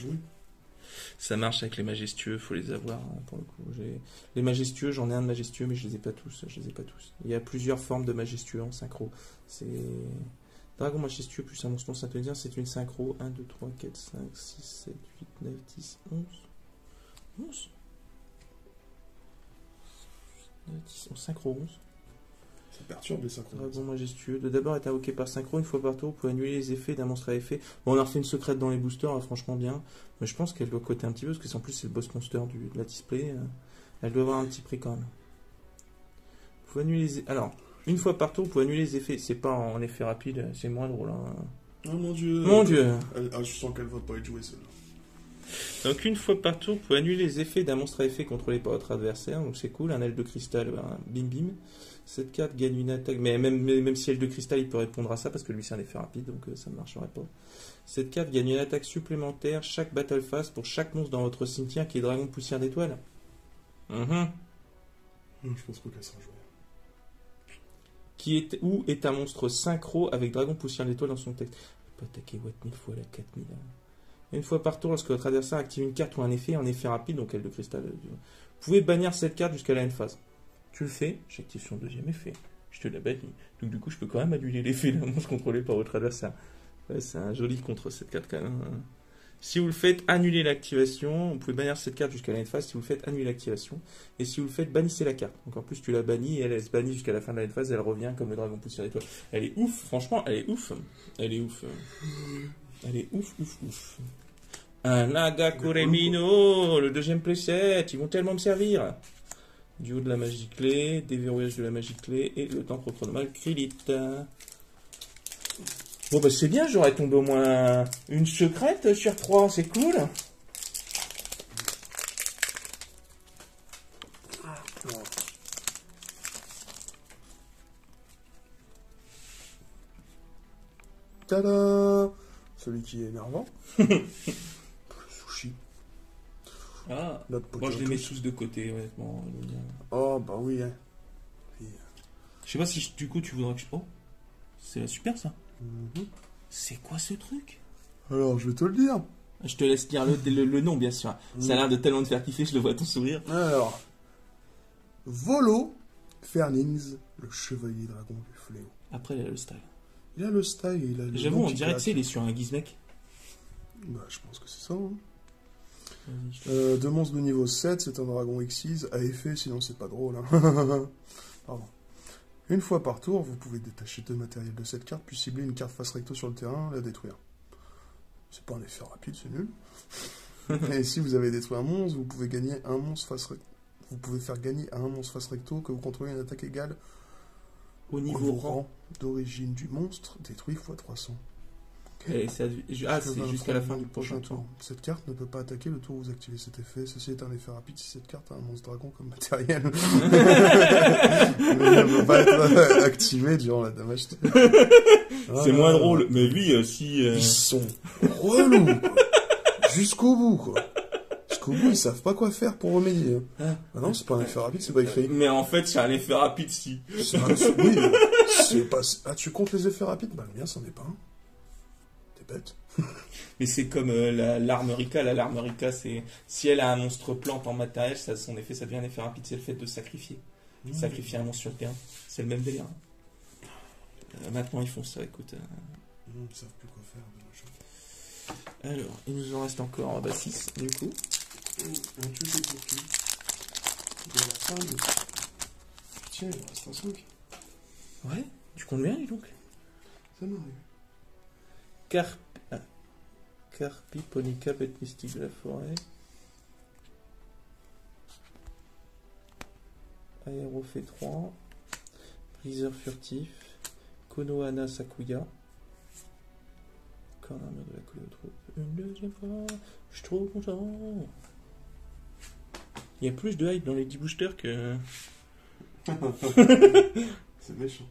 [SPEAKER 1] Ça marche avec les majestueux, faut les avoir pour le coup. Les majestueux, j'en ai un de majestueux, mais je les ai pas tous. Il y a plusieurs formes de majestueux en synchro. C'est Dragon majestueux plus un monstre non synthétisien, c'est une synchro. 1, 2, 3, 4, 5, 6, 7, 8, 9, 10, 11. 11 10, 11, synchro 11.
[SPEAKER 2] Ça perturbe les synchros.
[SPEAKER 1] Dragon majestueux. De d'abord être invoqué par synchro une fois par tour pour annuler les effets d'un monstre à effet. Bon, on a refait une secrète dans les boosters, franchement bien. Mais je pense qu'elle doit coter un petit peu, parce que en plus c'est le boss monster de la display. Elle doit avoir un petit prix quand même. Vous pouvez annuler les... Alors, une fois par tour, vous pouvez annuler les effets. C'est pas en effet rapide, c'est moins drôle. Hein.
[SPEAKER 2] Oh mon dieu.
[SPEAKER 1] Mon dieu.
[SPEAKER 2] Je sens qu'elle va pas être jouée celle-là.
[SPEAKER 1] Donc une fois par tour, vous pouvez annuler les effets d'un monstre à effet contrôlé par votre adversaire. Donc c'est cool, un aile de cristal, un bim bim. Cette carte gagne une attaque, mais même si elle de cristal, il peut répondre à ça parce que lui c'est un effet rapide, donc ça ne marcherait pas. Cette carte gagne une attaque supplémentaire chaque battle phase pour chaque monstre dans votre cimetière qui est dragon poussière d'étoile.
[SPEAKER 2] Je pense pas qu'elle sera jouée.
[SPEAKER 1] Ou est un monstre synchro avec dragon poussière d'étoile dans son texte. Je peux attaquer what 1000 fois la 4000. Une fois par tour, lorsque votre adversaire active une carte ou un effet rapide, donc elle de cristal, vous pouvez bannir cette carte jusqu'à la end phase. Tu le fais, j'active son deuxième effet. Je te la bannis. Donc du coup, je peux quand même annuler l'effet d'un monstre contrôlé par votre adversaire. Ouais, c'est un joli contre cette carte quand même. Si vous le faites, annulez l'activation. Vous pouvez bannir cette carte jusqu'à la fin de phase. Si vous le faites, annulez l'activation. Et si vous le faites, bannissez la carte. Donc en plus, tu la bannis et elle se bannit jusqu'à la fin de la phase. Elle revient comme le dragon poussière d'étoile. Elle est ouf, franchement, elle est ouf. Elle est ouf. Elle est ouf, ouf, ouf. Un Nagakuremino, le deuxième playset. Ils vont tellement me servir. Duo de la magie clé, déverrouillage de la magie clé et le temple chronomal Krillith. Bon bah c'est bien, j'aurais tombé au moins une secrète sur 3, c'est cool.
[SPEAKER 2] Tada! Celui qui est énervant. Le sushi.
[SPEAKER 1] Ah,
[SPEAKER 2] Notre
[SPEAKER 1] moi je les mets
[SPEAKER 2] potato.
[SPEAKER 1] tous de côté, honnêtement.
[SPEAKER 2] Oh bah oui, hein.
[SPEAKER 1] Je sais pas si du coup tu voudras que je... Oh, c'est super ça.
[SPEAKER 2] Mhm.
[SPEAKER 1] C'est quoi ce truc?
[SPEAKER 2] Alors, je vais te le dire.
[SPEAKER 1] Je te laisse lire le nom bien sûr. Ça a l'air de tellement te faire kiffer, je le vois à ton sourire.
[SPEAKER 2] Alors, Volo Fernings, le chevalier dragon du fléau.
[SPEAKER 1] Après il a le style.
[SPEAKER 2] Il a le style, il a le
[SPEAKER 1] J'avoue,
[SPEAKER 2] nom
[SPEAKER 1] on
[SPEAKER 2] qui
[SPEAKER 1] dirait que
[SPEAKER 2] claque.
[SPEAKER 1] c'est il est sur un gizmec.
[SPEAKER 2] Bah, je pense que c'est ça. Hein. Deux monstres de niveau 7, c'est un dragon Xyz à effet, sinon c'est pas drôle. Hein. Pardon. Une fois par tour, vous pouvez détacher 2 matériels de cette carte, puis cibler une carte face recto sur le terrain, la détruire. C'est pas un effet rapide, c'est nul. Et si vous avez détruit un monstre, vous pouvez gagner un monstre face recto. Vous pouvez faire gagner à un monstre face recto que vous contrôlez une attaque égale
[SPEAKER 1] Au
[SPEAKER 2] au
[SPEAKER 1] niveau
[SPEAKER 2] rang d'origine du monstre, détruit x 300.
[SPEAKER 1] Et c'est jusqu'à la fin du prochain tour.
[SPEAKER 2] Cette carte ne peut pas attaquer le tour où vous activez cet effet. Ceci est un effet rapide si cette carte a un monstre dragon comme matériel. Mais elle ne peut pas être activée durant la damage.
[SPEAKER 1] C'est moins drôle, mais lui, si...
[SPEAKER 2] Ils sont relous, quoi. Jusqu'au bout, quoi. Jusqu'au bout, ils savent pas quoi faire pour remédier. Ah non, c'est pas un effet rapide, c'est pas écrit.
[SPEAKER 1] Mais en fait, c'est un effet rapide, si.
[SPEAKER 2] Oui, c'est pas... Ah, tu comptes les effets rapides? Bah, le mien, c'en est pas un. T'es bête.
[SPEAKER 1] Mais c'est comme l'armerica. L'armerica, c'est... Si elle a un monstre plante en matériel, son effet, ça devient un effet rapide. C'est le fait de sacrifier. Sacrifier un monstre sur le terrain. C'est le même délire. Maintenant, ils font ça, écoute.
[SPEAKER 2] Ils savent plus quoi faire.
[SPEAKER 1] Alors, il nous en reste encore 6, du coup.
[SPEAKER 2] Un tuto pour qui? De la fin de... Tiens, il en reste un 5.
[SPEAKER 1] Ouais, tu comptes bien, dis donc.
[SPEAKER 2] Ça m'arrive.
[SPEAKER 1] Carpi, Ponica, bête mystique de la forêt. Aéro fait 3. Briseur furtif. Konohana Sakuya. Corps d'armure de la coulée aux troupes. Une deuxième fois. Je suis trop content. Il y a plus de hype dans les 10 boosters que...
[SPEAKER 2] C'est méchant.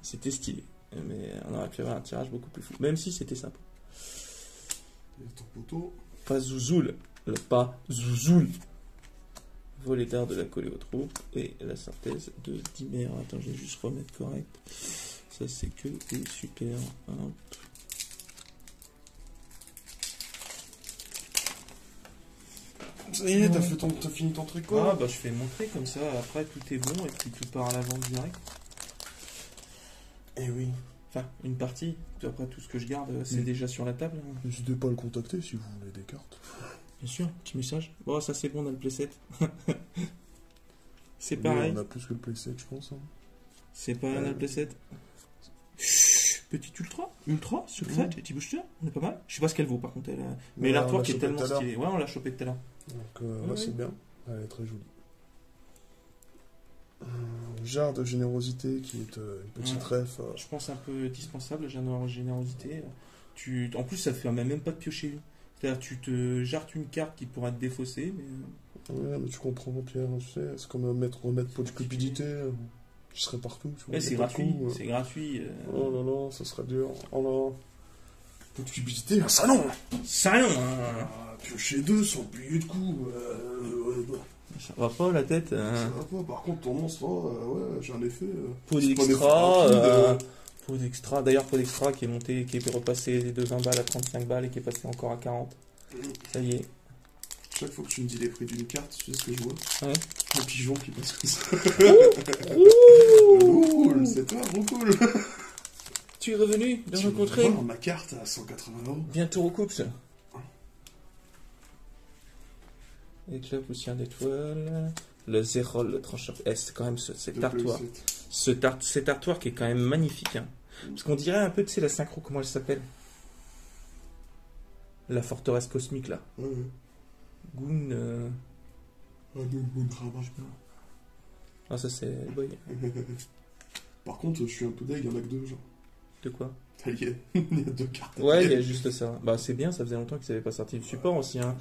[SPEAKER 1] C'était stylé. Mais on aurait pu avoir un tirage beaucoup plus fou. Même si c'était sympa.
[SPEAKER 2] Et ton poteau.
[SPEAKER 1] Pas Zouzoul. Le pas Zouzoul. Volet d'art de la coller aux troupes. Et la synthèse de Dimmer. Attends, je vais juste remettre correct. Ça, c'est que des super. Hop.
[SPEAKER 2] Ça y est, t'as fini ton truc, quoi.
[SPEAKER 1] Ah, bah, je fais montrer comme ça. Après, tout est bon. Et puis, tout part à la vente direct.
[SPEAKER 2] Eh oui.
[SPEAKER 1] Enfin, une partie. Puis après, tout ce que je garde, c'est déjà sur la table.
[SPEAKER 2] N'hésitez pas à le contacter si vous voulez des cartes.
[SPEAKER 1] Bien sûr, petit message. Bon, ça, c'est bon, on a le playset. C'est
[SPEAKER 2] Oui,
[SPEAKER 1] pareil.
[SPEAKER 2] on a plus que le playset, je pense. Hein.
[SPEAKER 1] C'est pas un playset. Petit ultra, secret, petit booster, on est pas mal. Je sais pas ce qu'elle vaut par contre. Mais
[SPEAKER 2] Ouais,
[SPEAKER 1] l'artwork
[SPEAKER 2] on l'a
[SPEAKER 1] est tellement
[SPEAKER 2] chopé tout à
[SPEAKER 1] stylé. Ouais, on l'a chopé tout à l'heure.
[SPEAKER 2] Donc
[SPEAKER 1] Ouais,
[SPEAKER 2] là, c'est bien. Elle est très jolie. Jarre de générosité qui est une petite ref.
[SPEAKER 1] Je pense un peu dispensable, j'ai une générosité. En plus, ça te fait même pas de piocher une. C'est-à-dire, tu te jartes une carte qui pourra te défausser, mais.
[SPEAKER 2] Ouais, mais tu comprends, Pierre, tu sais, c'est comme remettre pot de cupidité. Je serais partout. Tu vois,
[SPEAKER 1] Ouais, c'est
[SPEAKER 2] y a pas de
[SPEAKER 1] gratuit.
[SPEAKER 2] coup,
[SPEAKER 1] C'est gratuit.
[SPEAKER 2] Oh là là, ça serait dur. Oh là. Pot de cupidité, un salon.
[SPEAKER 1] Ça non, hein.
[SPEAKER 2] Piocher 2 sans payer de coup.
[SPEAKER 1] Ça va pas la tête.
[SPEAKER 2] Ça va pas. Par contre, ton monstre, ouais, j'ai un effet.
[SPEAKER 1] Pot
[SPEAKER 2] c'est pas des
[SPEAKER 1] d'extra.
[SPEAKER 2] frappes,
[SPEAKER 1] Pot d'extra. D'ailleurs, pot d'extra qui est monté, qui est repassé de 20 balles à 35 balles et qui est passé encore à 40. Ça y est.
[SPEAKER 2] Chaque fois que tu me dis les prix d'une carte, tu sais ce que je vois?
[SPEAKER 1] Ouais.
[SPEAKER 2] Un pigeon qui passe comme ça.
[SPEAKER 1] Ouh.
[SPEAKER 2] Cool, c'est toi, trop cool.
[SPEAKER 1] Tu es revenu de
[SPEAKER 2] Tu
[SPEAKER 1] rencontrer
[SPEAKER 2] vois, ma carte à 180 €.
[SPEAKER 1] bientôt recoupe. Éclat, poussière d'étoile. Le Zérol, le trancheur. C'est quand même cet artwork. Cet artwork est quand même magnifique. Hein. Parce qu'on dirait un peu, tu sais, la synchro, comment elle s'appelle? La forteresse cosmique, là.
[SPEAKER 2] Ouais.
[SPEAKER 1] Goon.
[SPEAKER 2] Goon Rama.
[SPEAKER 1] Ah, ça, c'est Hellboy.
[SPEAKER 2] Par contre, je suis un peu deg, il y en a que 2, genre.
[SPEAKER 1] De quoi?
[SPEAKER 2] Ça y est, il y a 2 cartes.
[SPEAKER 1] Ouais, il y a juste ça. Bah, c'est bien, ça faisait longtemps qu'ils n'avaient pas sorti le support aussi. Hein.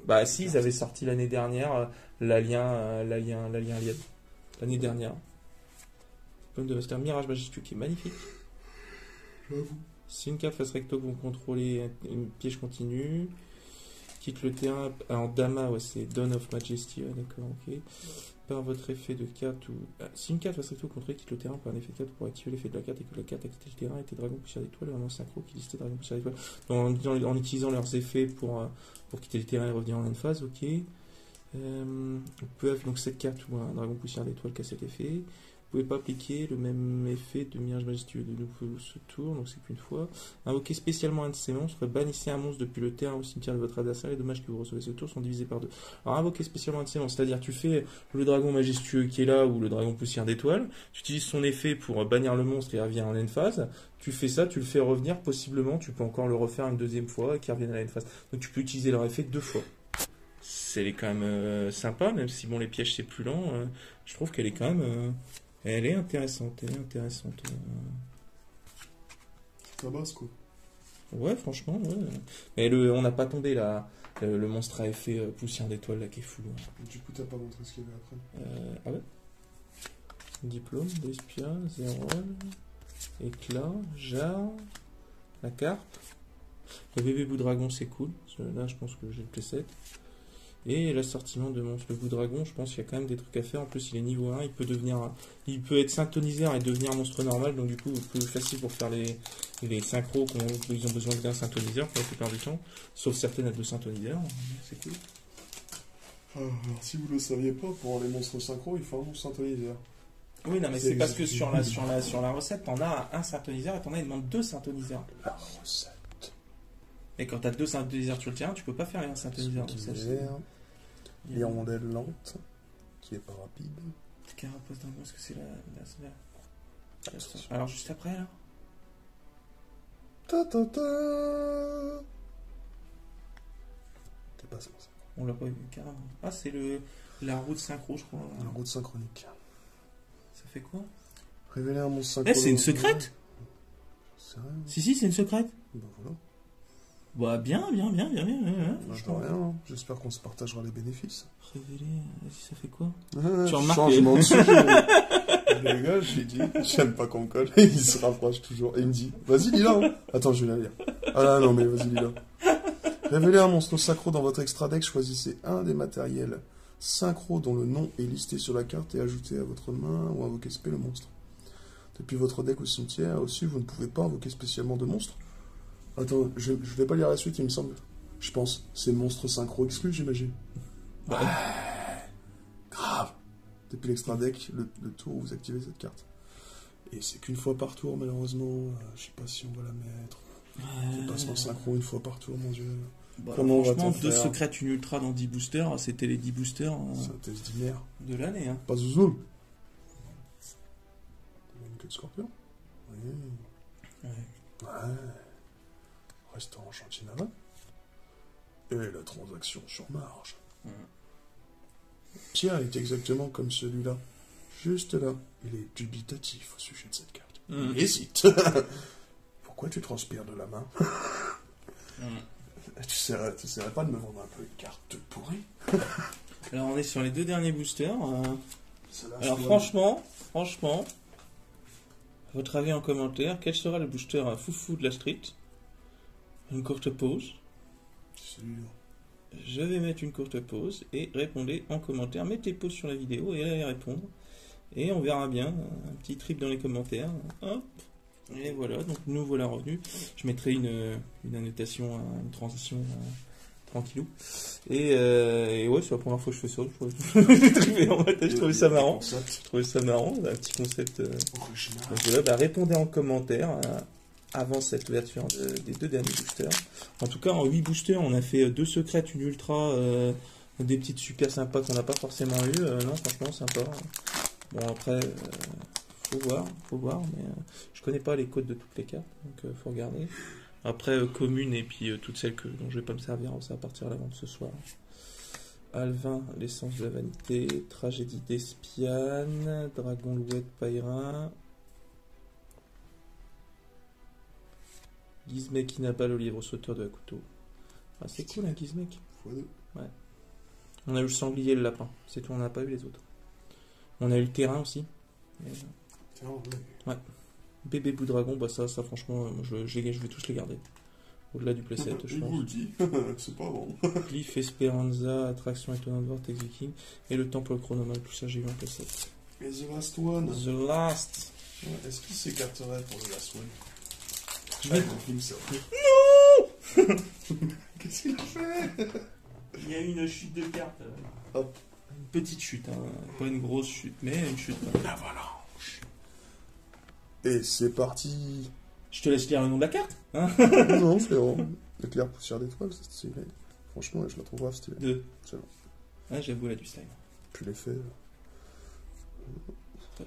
[SPEAKER 1] Bah, si, ils avaient sorti l'année dernière l'Alien Alien. L'année dernière. C'était un Mirage Majestueux qui est magnifique.
[SPEAKER 2] J'avoue.
[SPEAKER 1] Si une carte face recto que vous contrôlez une piège continue, quitte le terrain en Dama, ouais, c'est Dawn of Majesty, ouais, d'accord, ok. Par votre effet de carte ou. Si une carte face recto contrôlée quitte le terrain par un effet de carte pour activer l'effet de la carte et que la carte a quitté le terrain était Dragon Poussière d'étoile, vraiment synchro qui listait Dragon Poussière d'étoile. En utilisant leurs effets pour quitter le terrain et revenir en une phase, ok. Vous pouvez avoir donc cette carte ou un Dragon Poussière d'étoile qui a cet effet. Vous pouvez pas appliquer le même effet de Mirage Majestueux de nouveau ce tour, donc c'est qu'une fois. Invoquez spécialement un de ces monstres, bannissez un monstre depuis le terrain au cimetière de votre adversaire, les dommages que vous recevez ce tour sont divisés par 2. Alors invoquez spécialement un de ces monstres, c'est-à-dire tu fais le Dragon Majestueux qui est là ou le Dragon Poussière d'étoile, tu utilises son effet pour bannir le monstre et il revient en end phase, tu fais ça, tu le fais revenir, possiblement tu peux encore le refaire une deuxième fois et qu'il revienne à la end phase. Donc tu peux utiliser leur effet 2 fois. C'est quand même sympa, même si bon les pièges c'est plus lent, je trouve qu'elle est quand même... Elle est intéressante,
[SPEAKER 2] Ça basse, quoi.
[SPEAKER 1] Ouais, franchement, ouais. Mais on n'a pas tombé là, le monstre à effet poussière d'étoile là qui est fou. Hein.
[SPEAKER 2] Du coup, t'as pas montré ce qu'il y avait après.
[SPEAKER 1] Ah ouais. Diplôme, Despia, Zérol, éclat, jarre, la carte. Le bébé bout dragon c'est cool. Là je pense que j'ai le playset. Et l'assortiment de monstres. Le bout dragon, je pense qu'il y a quand même des trucs à faire. En plus, il est niveau 1, il peut être synthoniseur et devenir monstre normal. Donc du coup, plus facile pour faire les synchros ils ont besoin d'un synthoniseur pour la plupart du temps. Sauf certaines à 2 synthoniseurs. C'est cool.
[SPEAKER 2] Alors, si vous le saviez pas, pour les monstres synchro, il faut un monstre synthoniseur.
[SPEAKER 1] Oui, non, mais c'est parce que sur la recette, t'en as un synthoniseur et t'en as, il demande 2 synthoniseurs.
[SPEAKER 2] La recette.
[SPEAKER 1] Et quand t'as 2 synthoniseurs sur le terrain, tu peux pas faire un synthoniseur.
[SPEAKER 2] L'hirondelle lente, qui est pas rapide.
[SPEAKER 1] Carapace d'un est-ce que c'est la... Alors juste après là.
[SPEAKER 2] T'es pas ça.
[SPEAKER 1] On l'a pas vu carrément. Ah c'est la route synchro je crois.
[SPEAKER 2] La route synchronique.
[SPEAKER 1] Ça fait quoi?
[SPEAKER 2] Révéler un monstre synchro.
[SPEAKER 1] Eh c'est une secrète.
[SPEAKER 2] C'est vrai.
[SPEAKER 1] Si c'est une secrète.
[SPEAKER 2] Bah voilà.
[SPEAKER 1] Bah bien.
[SPEAKER 2] Je vois rien, hein. J'espère qu'on se partagera les bénéfices.
[SPEAKER 1] Révéler, vas-y ça fait quoi?
[SPEAKER 2] Tu remarques changement de sujet. Les gars, j'ai dit, j'aime pas qu'on me colle. Il se rapproche toujours. Et il me dit, vas-y lis-la. Hein. Attends, je vais la lire. Ah là, non mais vas-y lis-la. Révélez un monstre synchro dans votre extra deck, choisissez un des matériels synchro dont le nom est listé sur la carte et ajoutez à votre main ou invoquez spé le monstre. Depuis votre deck au cimetière, aussi, vous ne pouvez pas invoquer spécialement de monstres. Attends, je vais pas lire la suite, il me semble. Je pense. C'est monstre synchro exclu, j'imagine. Ouais. Grave. Depuis l'extra deck, le tour où vous activez cette carte. Et c'est qu'une fois par tour, malheureusement. Je sais pas si on va la mettre. Dépassement synchro une fois par tour, mon dieu.
[SPEAKER 1] Bah, comment franchement, 2 secrètes, une ultra dans 10 boosters, c'était les 10 boosters
[SPEAKER 2] test d'hiver
[SPEAKER 1] de l'année. Hein.
[SPEAKER 2] Pas zouzoul. Une queue de scorpion. Oui. Ouais. Restaurant Chantinava. Et la transaction sur marge. Tiens, il est exactement comme celui-là. Juste là. Il est dubitatif au sujet de cette carte. Il hésite. Pourquoi tu transpires de la main? Tu serais pas de me vendre un peu une carte pourrie?
[SPEAKER 1] Alors on est sur les 2 derniers boosters. Alors franchement, votre avis en commentaire, quel sera le booster foufou de la street? Une courte pause.
[SPEAKER 2] C'est celui-là.
[SPEAKER 1] Je vais mettre une courte pause et répondez en commentaire. Mettez pause sur la vidéo et allez répondre. Et on verra bien. Un petit trip dans les commentaires. Hop. Et voilà, donc nous voilà revenus. Je mettrai une annotation, une transition tranquillou. Et ouais, c'est la première fois que je fais ça. Je trouvais ça marrant. Je trouvais ça marrant, un petit concept. Donc voilà, bah, répondez en commentaire avant cette ouverture des 2 derniers boosters. En tout cas, en 8 boosters, on a fait 2 secrètes, une ultra, des petites super sympas qu'on n'a pas forcément eu. Non, franchement, sympa. Bon, après, faut voir, mais je connais pas les codes de toutes les cartes, donc faut regarder. Après, commune et puis toutes celles dont je vais pas me servir, ça va partir à la vente ce soir. Alvin, l'essence de la vanité, tragédie d'Espiane, dragon louette Pairin, Gizmek Inaba, le livre sauteur de la couteau. Ah, c'est cool un Gizmek. Ouais. On a eu le sanglier et le lapin, c'est tout, on n'a pas eu les autres. On a eu le terrain aussi. Ouais. Bébé bout dragon, bah ça franchement, je vais tous les garder. Au-delà du playset, je
[SPEAKER 2] pense.
[SPEAKER 1] Vous
[SPEAKER 2] le dis, c'est pas bon.
[SPEAKER 1] Glyph, Esperanza, Attraction étonnante Vortex Viking et le Temple chronomal, tout ça j'ai eu en playset.
[SPEAKER 2] Et The Last One.
[SPEAKER 1] The Last.
[SPEAKER 2] Ouais, est-ce qu'il s'écarterait pour The Last One?
[SPEAKER 1] Je vais...
[SPEAKER 2] film, ça.
[SPEAKER 1] Non.
[SPEAKER 2] Qu'est-ce qu'il a fait?
[SPEAKER 1] Il y a eu une chute de cartes.
[SPEAKER 2] Hop.
[SPEAKER 1] Une petite chute, hein. Pas une grosse chute, mais une chute.
[SPEAKER 2] Ah voilà. Et c'est parti.
[SPEAKER 1] Je te laisse lire le nom de la carte, hein.
[SPEAKER 2] Non, c'est bon. Éclair poussière d'étoiles, c'est stylé. Franchement, je la trouve grave stylée.
[SPEAKER 1] 2.
[SPEAKER 2] C'est bon.
[SPEAKER 1] Ouais, j'avoue, elle a du style.
[SPEAKER 2] Puis l'effet.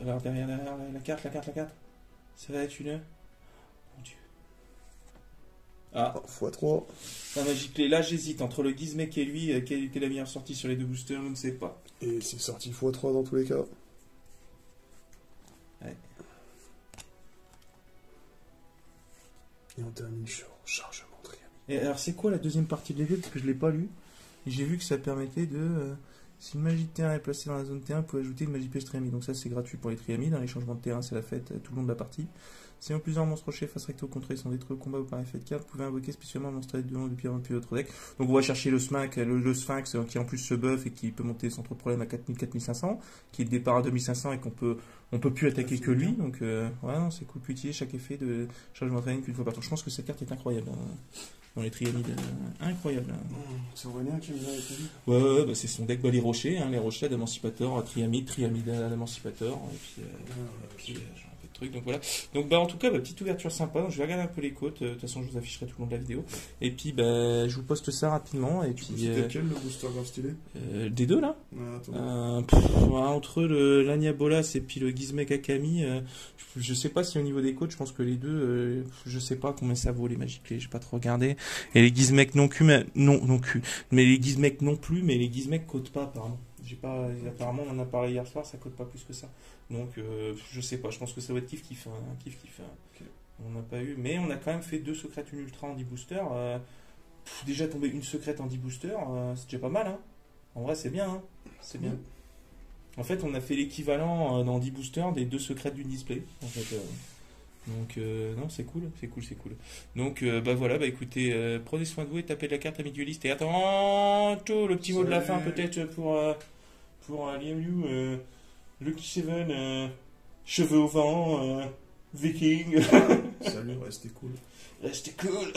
[SPEAKER 1] Alors, derrière, la carte. Ça va être une... Mon Dieu. Ah.
[SPEAKER 2] x3.
[SPEAKER 1] La Magic Play. Là, j'hésite entre le Gizmek et lui. Quelle était la meilleure sortie sur les 2 boosters, je ne sais pas.
[SPEAKER 2] Et c'est sorti x3 dans tous les cas.
[SPEAKER 1] Ouais.
[SPEAKER 2] Et on termine sur chargement triamique.
[SPEAKER 1] Et alors, c'est quoi la deuxième partie de l'effet? Parce que je ne l'ai pas lu. Et j'ai vu que ça permettait de... si une magie de terrain est placée dans la zone terrain, vous pouvez ajouter une magie piège triamide. Donc ça, c'est gratuit pour les triamides. Les changements de terrain, c'est la fête tout le long de la partie. Si plusieurs monstres rochers face recto contre sont détruits au combat ou par effet de carte, vous pouvez invoquer spécialement un monstre de depuis votre deck. Donc on va chercher le Sphinx qui en plus se buff et qui peut monter sans trop de problème à 4000-4500, qui est de départ à 2500 et on peut plus attaquer que lui. Donc ouais, non, c'est cool. Puis utiliser chaque effet de changement de training qu'une fois par tour. Je pense que cette carte est incroyable. Dans les triamides, incroyable.
[SPEAKER 2] C'est Aurélien qui nous a répondu.
[SPEAKER 1] Ouais, bah c'est son deck, les rochers, les rochers d'Emancipator, triamide à l'Emancipator, et puis un peu de trucs, donc voilà. Donc bah en tout cas, petite ouverture sympa, donc je vais regarder un peu les côtes, de toute façon je vous afficherai tout le long de la vidéo, et puis bah je vous poste ça rapidement, et puis...
[SPEAKER 2] C'était quel le booster grave stylé
[SPEAKER 1] des deux là entre l'Anya Bolas et puis le Gizmek Akami, je sais pas si au niveau des côtes, je pense que les deux, je sais pas combien ça vaut les Magic Play, j'ai pas trop regardé. Et les Gizmek mais les Gizmek non plus, mais les Gizmek cotent pas apparemment. Apparemment on en a parlé hier soir, ça cote pas plus que ça. Donc je sais pas, je pense que ça va être kiff. Okay. On n'a pas eu, mais on a quand même fait 2 secrètes, une ultra en 10 boosters. Déjà tomber une secrète en 10 boosters, c'est déjà pas mal, hein. En vrai c'est bien, hein. C'est bien. En fait on a fait l'équivalent dans 10 boosters des 2 secrètes du display. En fait, donc non, c'est cool. Donc bah voilà, écoutez, prenez soin de vous et tapez de la carte à Duelist. Et attends, le petit mot de la fin peut-être pour Liam Lucky Seven, cheveux au vent, Viking.
[SPEAKER 2] Salut, restez cool.
[SPEAKER 1] Restez cool.